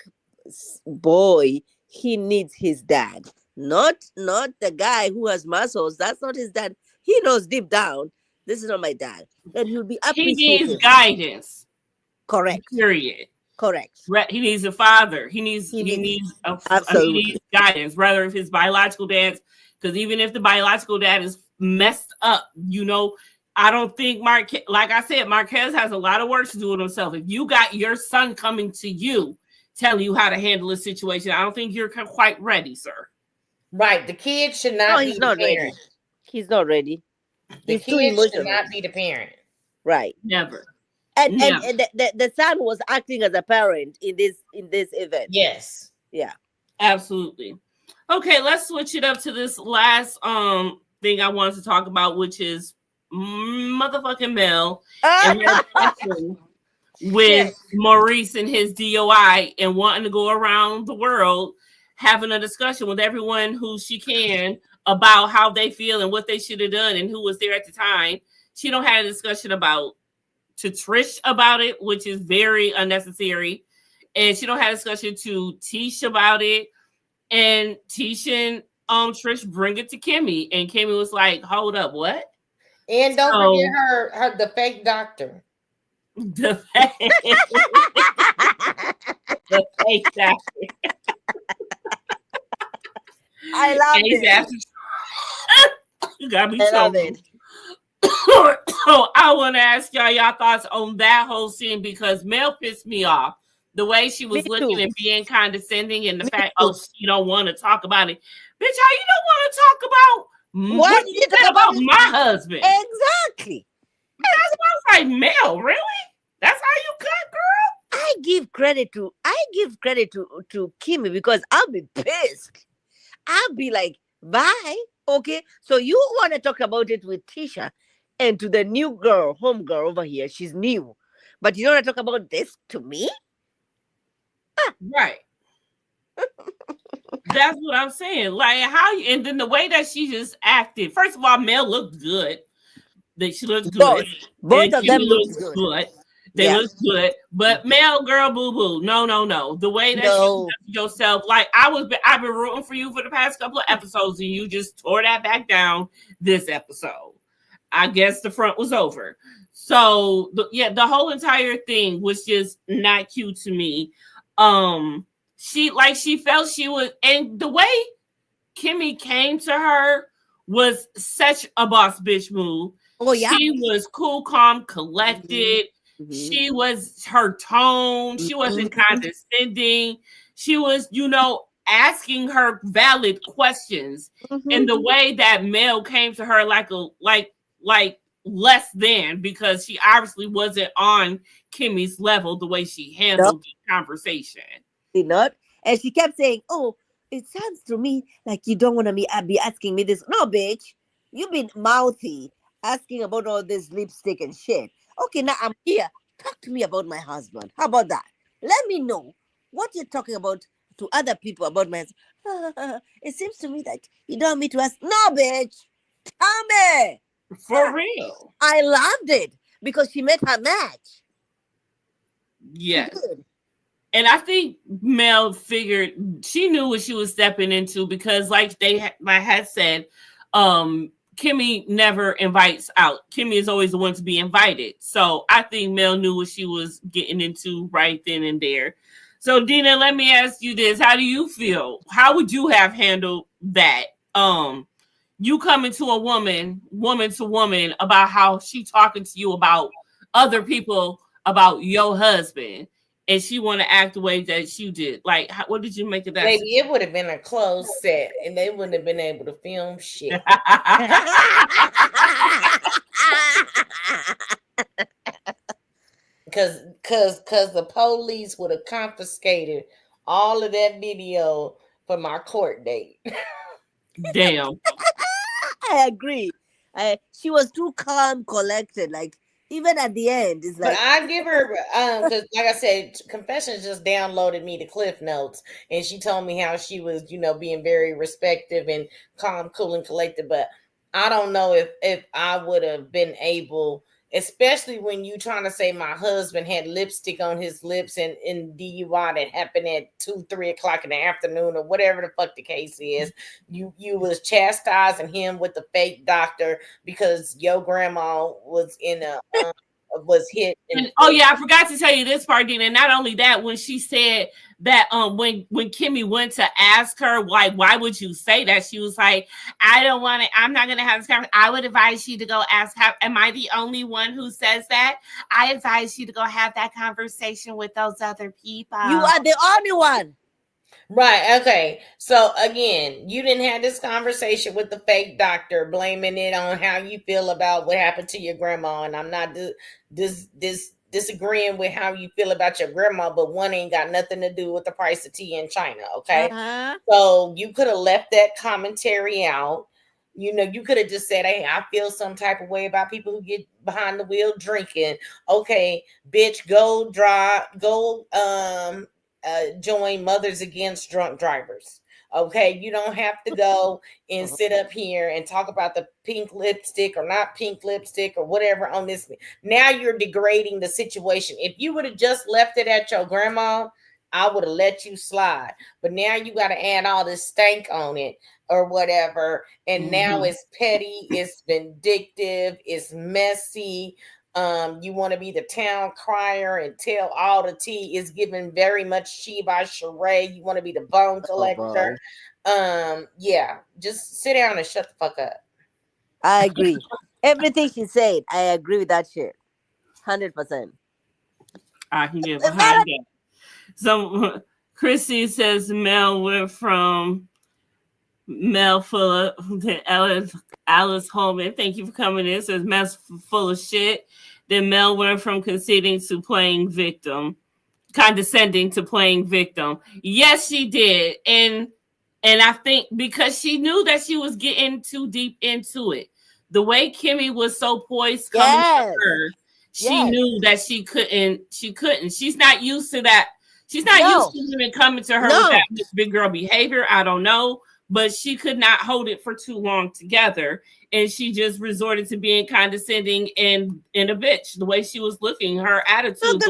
boy, he needs his dad, not the guy who has muscles. That's not his dad. He knows deep down, this is not my dad. And he'll be appreciated. He needs guidance. Correct. Period. Correct. He needs a father. He needs guidance, rather if his biological dad's, because even if the biological dad is messed up, I don't think like I said, Marquez has a lot of work to do with himself. If you got your son coming to you, telling you how to handle a situation, I don't think you're quite ready, sir. Right. The kid should not be the parent. He's not ready. The kid should not be the parent. Right. Never. And the son was acting as a parent in this event. Yes. Yeah. Absolutely. Okay, let's switch it up to this last thing I wanted to talk about, which is motherfucking Mel and with Maurice and his DOI and wanting to go around the world having a discussion with everyone who she can about how they feel and what they should have done and who was there at the time. She don't have a discussion to Trish about it, which is very unnecessary. And she don't have a discussion to Tish about it. And Tish and Trish bring it to Kimmy. And Kimmy was like, hold up, what? And don't forget her the fake doctor. The fake doctor. I love it. You gotta be so. So I want to ask y'all thoughts on that whole scene, because Mel pissed me off. The way she was looking and being condescending, and the fact, she don't want to talk about it. Bitch, how you don't want to talk about what you said about my husband? Exactly. That's why I was like, Mel, really? That's how you cut, girl? I give credit to Kimmy, because I'll be pissed. I'll be like, bye. Okay, so you want to talk about it with Tisha, and to the new girl, home girl over here, she's new, but you don't want to talk about this to me? Right. That's what I'm saying. Like how, and then the way that she just acted. First of all, Mel looked good. She looked good, Both and of them Kimmy looked looked good. good. They Yeah. looked good, but Mel, girl, boo boo, no. The way that you No. conducted yourself, like I've been rooting for you for the past couple of episodes, and you just tore that back down this episode. I guess the front was over. So the whole entire thing was just not cute to me. She felt she was, and the way Kimmy came to her was such a boss bitch move. Oh yeah. She was cool, calm, collected. Mm-hmm. She was her tone. She wasn't condescending. She was, asking her valid questions in the way that Mel came to her like less than, because she obviously wasn't on Kimmy's level the way she handled the conversation. Did not. And she kept saying, "Oh, it sounds to me like you don't want to be asking me this." No, bitch. You've been mouthy, asking about all this lipstick and shit. Okay, now I'm here. Talk to me about my husband. How about that? Let me know what you're talking about to other people about my husband. It seems to me that you don't want me to ask. No, bitch. Tell me. For real. I loved it because she made her match. Yeah. And I think Mel figured, she knew what she was stepping into, because like had said, Kimmy never invites out. Kimmy is always the one to be invited. So I think Mel knew what she was getting into right then and there. So Dina, let me ask you this. How do you feel? How would you have handled that? You coming to a woman to woman, about how she talking to you about other people, about your husband, and she want to act the way that you did. Like, what did you make of that? Maybe it would have been a closed set, and they wouldn't have been able to film shit. Because the police would have confiscated all of that video for my court date. Damn. I agree. She was too calm, collected. Like, even at the end, it's like. But I give her, because like I said, Confessions just downloaded me the Cliff Notes, and she told me how she was, being very respectful and calm, cool, and collected. But I don't know if I would have been able, especially when you trying to say my husband had lipstick on his lips and in DUI that happened at 2-3 o'clock in the afternoon, or whatever the fuck the case is. You was chastising him with the fake doctor because your grandma was in a was hit. I forgot to tell you this part, Dina. Not only that, when she said that when Kimmy went to ask her why would you say that, she was like, I don't want to, I'm not gonna have this conversation. I would advise you to go ask, am I the only one who says that? I advise you to go have that conversation with those other people. You are the only one. Right. Okay. So again, you didn't have this conversation with the fake doctor, blaming it on how you feel about what happened to your grandma. And I'm not disagreeing with how you feel about your grandma, but one ain't got nothing to do with the price of tea in China. Okay. So you could have left that commentary out. You could have just said, hey, I feel some type of way about people who get behind the wheel drinking. Okay, bitch, go join Mothers Against Drunk Drivers. Okay, you don't have to go and sit up here and talk about the pink lipstick or not pink lipstick or whatever on this. Now you're degrading the situation. If you would have just left it at your grandma, I would have let you slide. But now you got to add all this stank on it or whatever. And now it's petty, it's vindictive, it's messy. You want to be the town crier and tell all the tea. Is given very much Sheba Sheree. You want to be the bone collector. Yeah, just sit down and shut the fuck up. I agree. Everything she said, I agree with that shit. 100%. I can get behind that. So Chrissy says Mel went from Mel full of Alice Holman. Thank you for coming in. Says Mel's full of shit. Then Mel went from conceding to playing victim, condescending to playing victim. Yes, she did. And I think because she knew that she was getting too deep into it. The way Kimmy was so poised coming to her, she knew that she couldn't. She's not used to that. She's not No. used to women coming to her No. with that big girl behavior. I don't know. But she could not hold it for too long together. And she just resorted to being condescending and a bitch. The way she was looking, her attitude,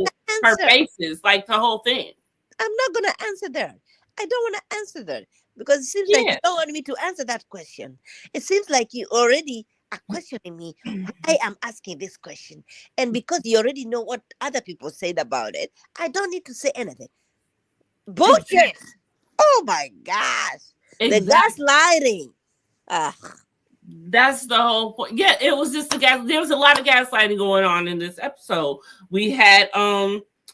her faces, like the whole thing. I'm not going to answer that. I don't want to answer that because it seems like you don't want me to answer that question. It seems like you already are questioning me why I'm asking this question. And because you already know what other people said about it, I don't need to say anything. Bullshit. Oh my gosh. Exactly. The gaslighting. That's the whole point. Yeah, it was just there was a lot of gaslighting going on in this episode. We had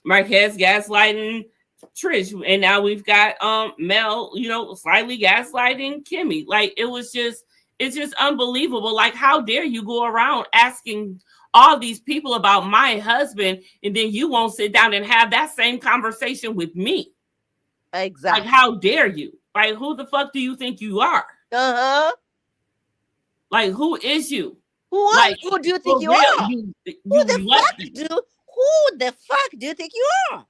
Marquez gaslighting Trish, and now we've got Mel, slightly gaslighting Kimmy. Like it's just unbelievable. Like, how dare you go around asking all these people about my husband, and then you won't sit down and have that same conversation with me? Exactly. Like, how dare you? Like, who the fuck do you think you are? Like, who is you? Who do you think you are? Who the fuck do you think you are?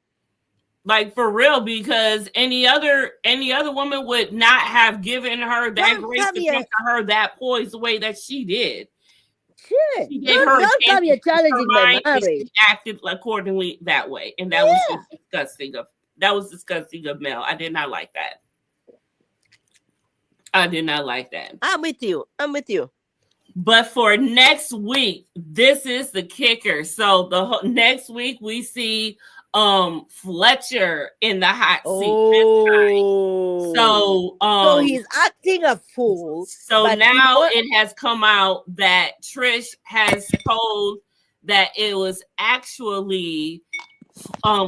Like, for real, because any other woman would not have given her that grace to come to her that poised the way that she did. Shit. She gave her come here challenging my marriage. She acted accordingly that way, and that was just disgusting. That was disgusting of Mel. I did not like that. I did not like that. I'm with you. But for next week, this is the kicker. So next week we see Fletcher in the hot seat. So he's acting a fool. So now it has come out that Trish has told that it was actually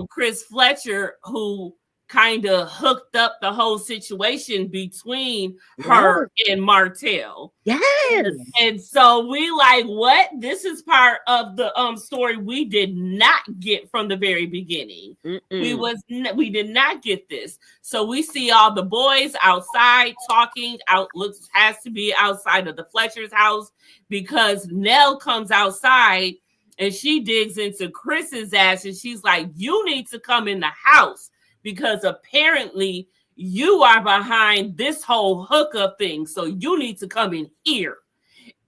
Chris Fletcher who kind of hooked up the whole situation between her and Martell. Yes. And so we like, what? This is part of the story we did not get from the very beginning. We did not get this. So we see all the boys outside talking. Has to be outside of the Fletcher's house because Nell comes outside and she digs into Chris's ass and she's like, you need to come in the house, because apparently you are behind this whole hookup thing. So you need to come in here.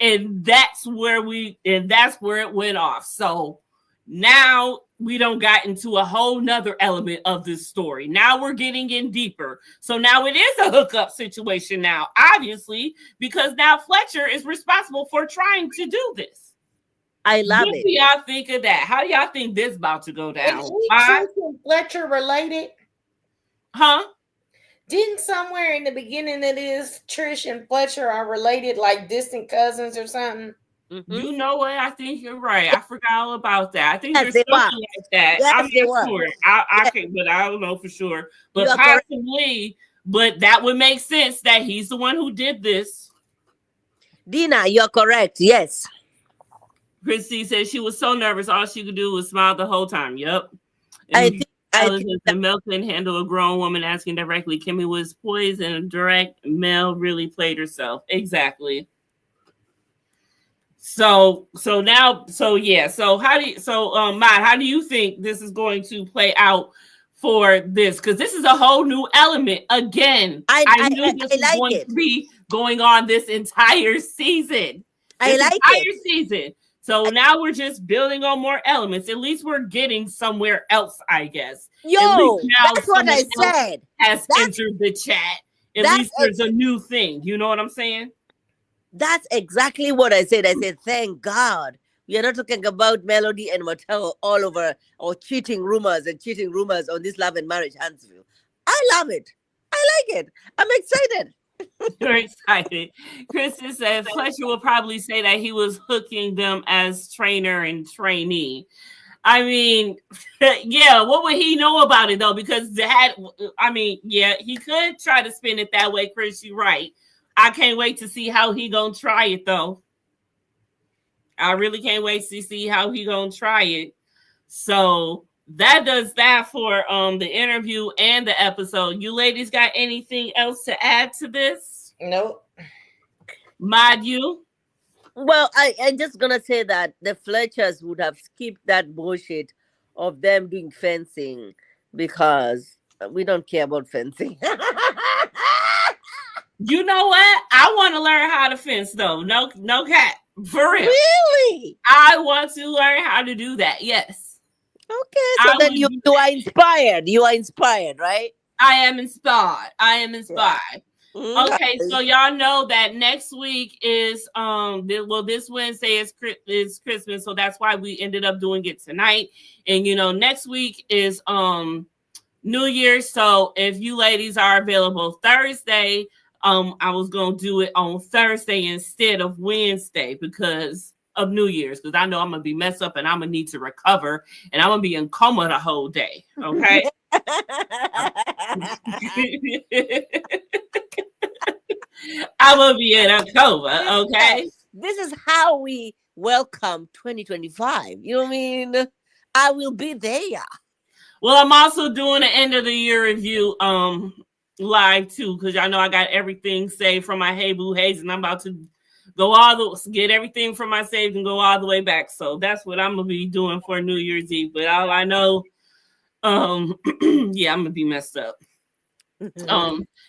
And that's where it went off. So now we don't got into a whole nother element of this story. Now we're getting in deeper. So now it is a hookup situation now, obviously, because now Fletcher is responsible for trying to do this. I love it. What do y'all think of that? How do y'all think this about to go down? Is Trish and Fletcher related? Huh? Didn't somewhere in the beginning of this, Trish and Fletcher are related, like distant cousins or something? Mm-hmm. You know what? I think you're right. I forgot all about that. I think there's something like that. Yes, I'm not sure. I can't, but I don't know for sure. But possibly, but that would make sense that he's the one who did this. Dina, you're correct. Yes. Christy said she was so nervous, all she could do was smile the whole time. Yep. I think Mel couldn't handle a grown woman asking directly. Kimmy was poised and direct. Mel really played herself. Exactly. So Matt, how do you think this is going to play out for this? Because this is a whole new element. Again, I knew this was going to be going on this entire season. Season. So now we're just building on more elements. At least we're getting somewhere else, I guess. That's what I said. Has entered the chat. At least there's a new thing. You know what I'm saying? That's exactly what I said. I said, thank God. We are not talking about Melody and Martell all over, or cheating rumors on this Love and Marriage Huntsville. I love it. I like it. I'm excited. You're excited. Kristen said Fletcher will probably say that he was hooking them as trainer and trainee. I mean, yeah, what would he know about it though? Because he could try to spin it that way, Chris. You're right. I can't wait to see how he gonna try it though. I really can't wait to see how he gonna try it. So that does that for the interview and the episode. You ladies got anything else to add to this? Nope. Mod you? Well, I'm just gonna say that the Fletchers would have skipped that bullshit of them doing fencing because we don't care about fencing. You know what? I want to learn how to fence though. No cat. For real. Really? I want to learn how to do that. Yes. Okay, so then you are inspired. You are inspired, right? I am inspired. I am inspired. Yeah. Okay, so y'all know that next week is this Wednesday is Christmas, so that's why we ended up doing it tonight. And next week is New Year's. So if you ladies are available Thursday, I was gonna do it on Thursday instead of Wednesday because of New Year's, because I know I'm gonna be messed up and I'm gonna need to recover and I'm gonna be in coma the whole day. Okay. I will be in a coma. Okay. This is how we welcome 2025. You know what I mean? I will be there. Well, I'm also doing an end of the year review live too, because y'all know I got everything saved from my Hey Boo Haze, and I'm about to get everything from my saved and go all the way back. So that's what I'm gonna be doing for New Year's Eve. But all I know, yeah, I'm gonna be messed up.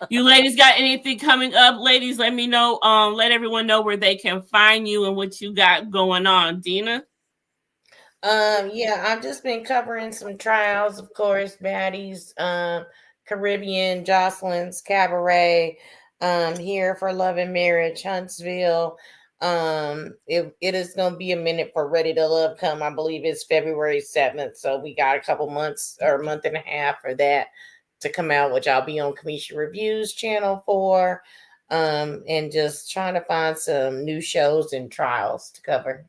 You ladies got anything coming up? Ladies, let me know. Let everyone know where they can find you and what you got going on, Dina. Yeah, I've just been covering some trials, of course, Baddies, Caribbean, Jocelyn's Cabaret, here for Love and Marriage, Huntsville. It is going to be a minute for Ready to Love come. I believe it's February 7th. So we got a couple months or a month and a half for that to come out, which I'll be on Kamisha Reviews channel for, and just trying to find some new shows and trials to cover.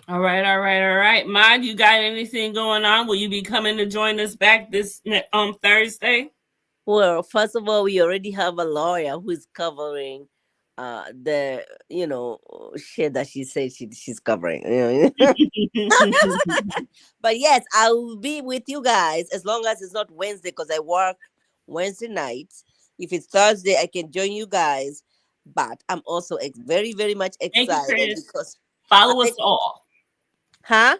All right. Mind, you got anything going on? Will you be coming to join us back this Thursday? Well, first of all, we already have a lawyer who is covering the shit that she says she's covering. But yes, I will be with you guys as long as it's not Wednesday, because I work Wednesday nights. If it's Thursday, I can join you guys. But I'm also very, very much excited because follow us all. Huh?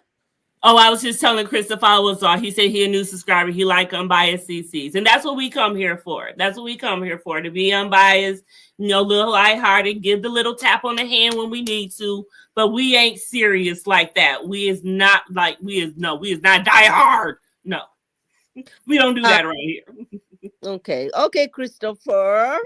Oh, I was just telling Chris to follow us all. He said he a new subscriber. He like unbiased CCs. And that's what we come here for. That's what we come here for, to be unbiased, little lighthearted, give the little tap on the hand when we need to. But we ain't serious like that. We is not die hard. No. We don't do that right here. Okay, Christopher.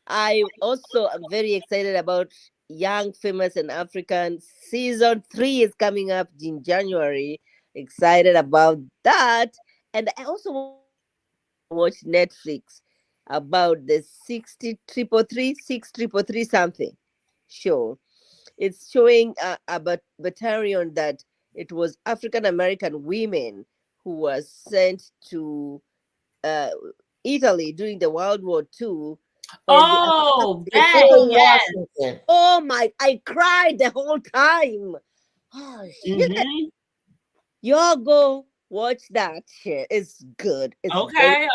I also am very excited about Young, Famous, and African. Season 3 is coming up in January. Excited about that. And I also watch Netflix about the 6333 something show. It's showing about battalion that it was African American women who was sent to Italy during the World War II. Oh, yes. Oh my, I cried the whole time. Oh shit. Mm-hmm. Y'all go watch that shit. It's good. It's okay.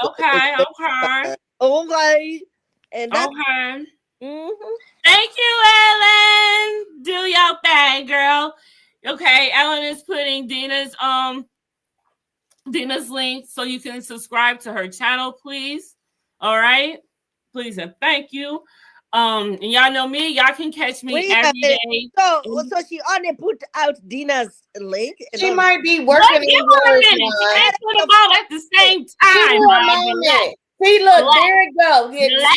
And that's okay. Thank you, Ellen. Do your thing, girl. Okay, Ellen is putting Dina's link so you can subscribe to her channel, please. All right. Please and thank you. And y'all know me. Y'all can catch me every day. So she only put out Dina's link. She might be working. Give her a minute. She can't put them all at the same time. See, look, there it goes.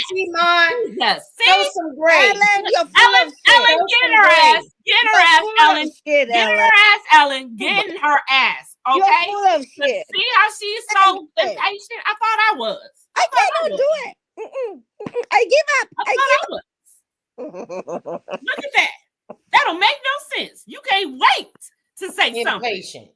See mine. Yes. Show some grace. Ellen, you're full of shit. Ellen, get her ass. Get her ass, Ellen. Get her ass, Ellen. Getting her ass. Okay. You're full of shit. See how she's so impatient? I thought I was. I cannot do it. I give up. I Look at that. That'll make no sense. You can't wait to say something. Impatient.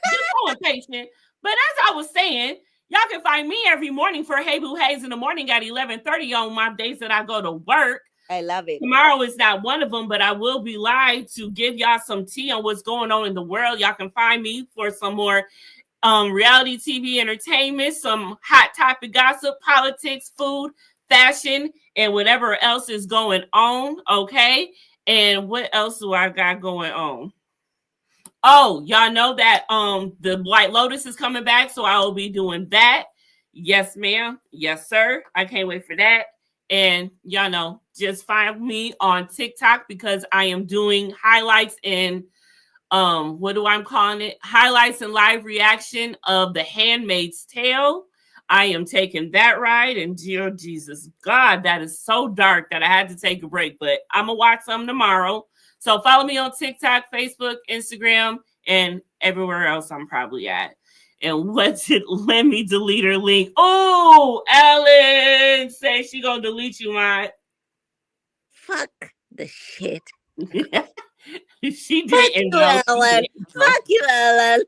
You're so impatient. But as I was saying, y'all can find me every morning for Hey Boo Haze in the morning at 11:30 on my days that I go to work. I love it. Tomorrow is not one of them, but I will be live to give y'all some tea on what's going on in the world. Y'all can find me for some more reality TV entertainment, some hot topic gossip, politics, food, fashion, and whatever else is going on. Okay. And what else do I got going on? Oh, y'all know that the White Lotus is coming back, so I will be doing that. Yes, ma'am. Yes, sir. I can't wait for that. And y'all know, just find me on TikTok because I am doing highlights and what do I'm calling it? Highlights and live reaction of The Handmaid's Tale. I am taking that ride, and dear Jesus, God, that is so dark that I had to take a break. But I'm gonna watch some tomorrow. So follow me on TikTok, Facebook, Instagram, and everywhere else I'm probably at. And what's it? Let me delete her link. Oh, Ellen says she gonna delete you, my. Fuck the shit. She Fuck didn't you, know. Ellen. Fuck you, Ellen.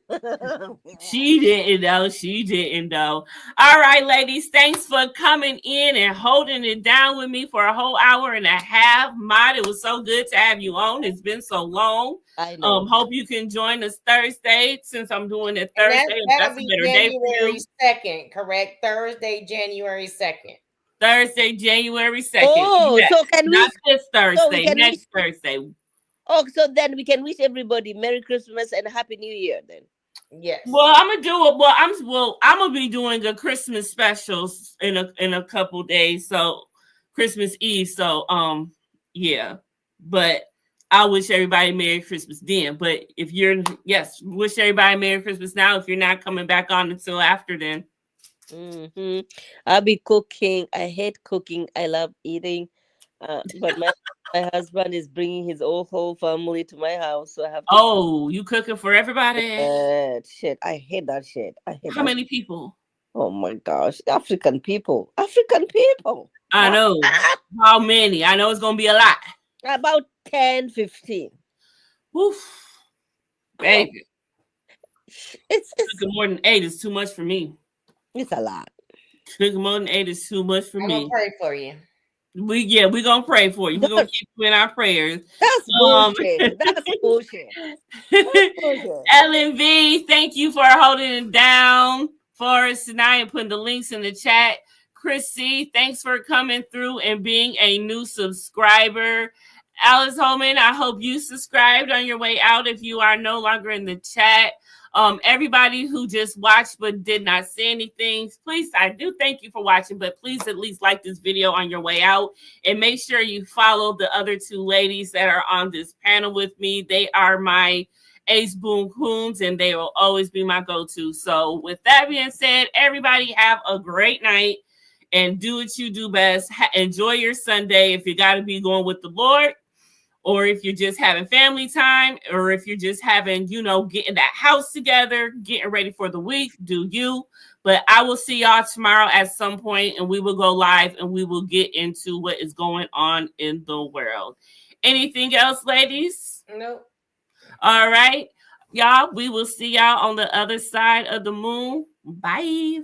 She didn't know. She didn't know. All right, ladies. Thanks for coming in and holding it down with me for a whole hour and a half. Mod, it was so good to have you on. It's been so long. I know. Hope you can join us Thursday since I'm doing it Thursday. That'll be January 2nd, correct? Thursday, January 2nd. Thursday, January 2nd. Oh, yes. so can Not we? this Thursday, So next Thursday. Oh, so then we can wish everybody Merry Christmas and Happy New Year then. Yes. Well, I'm gonna do it. I'm gonna be doing a Christmas specials in a couple days. So Christmas Eve. So yeah. But I wish everybody Merry Christmas then. But if you're wish everybody Merry Christmas now. If you're not coming back on until after then. Mm-hmm. I'll be cooking. I hate cooking. I love eating. But my husband is bringing his whole family to my house, so I have to. Oh, you cooking for everybody? Shit, I hate that shit. How many people? Oh my gosh, African people. African people. I know. How many? I know it's gonna be a lot. About 10, 15. Woof. Baby. It's cooking more than 8 is too much for me. It's a lot. Cooking more than 8 is too much for me. I'm gonna pray for you. We're gonna pray for you. We're gonna keep you in our prayers. That's bullshit. That's bullshit. Ellen V, thank you for holding it down for us tonight and putting the links in the chat. Chris C, thanks for coming through and being a new subscriber. Alice Holman, I hope you subscribed on your way out if you are no longer in the chat. Everybody who just watched but did not say anything, please, I do thank you for watching, but please at least like this video on your way out and make sure you follow the other 2 ladies that are on this panel with me. They are my ace boom coons and they will always be my go-to. So with that being said, everybody have a great night and do what you do best. Enjoy your Sunday if you got to be going with the Lord. Or if you're just having family time, or if you're just having, getting that house together, getting ready for the week, do you. But I will see y'all tomorrow at some point, and we will go live, and we will get into what is going on in the world. Anything else, ladies? Nope. All right. Y'all, we will see y'all on the other side of the moon. Bye.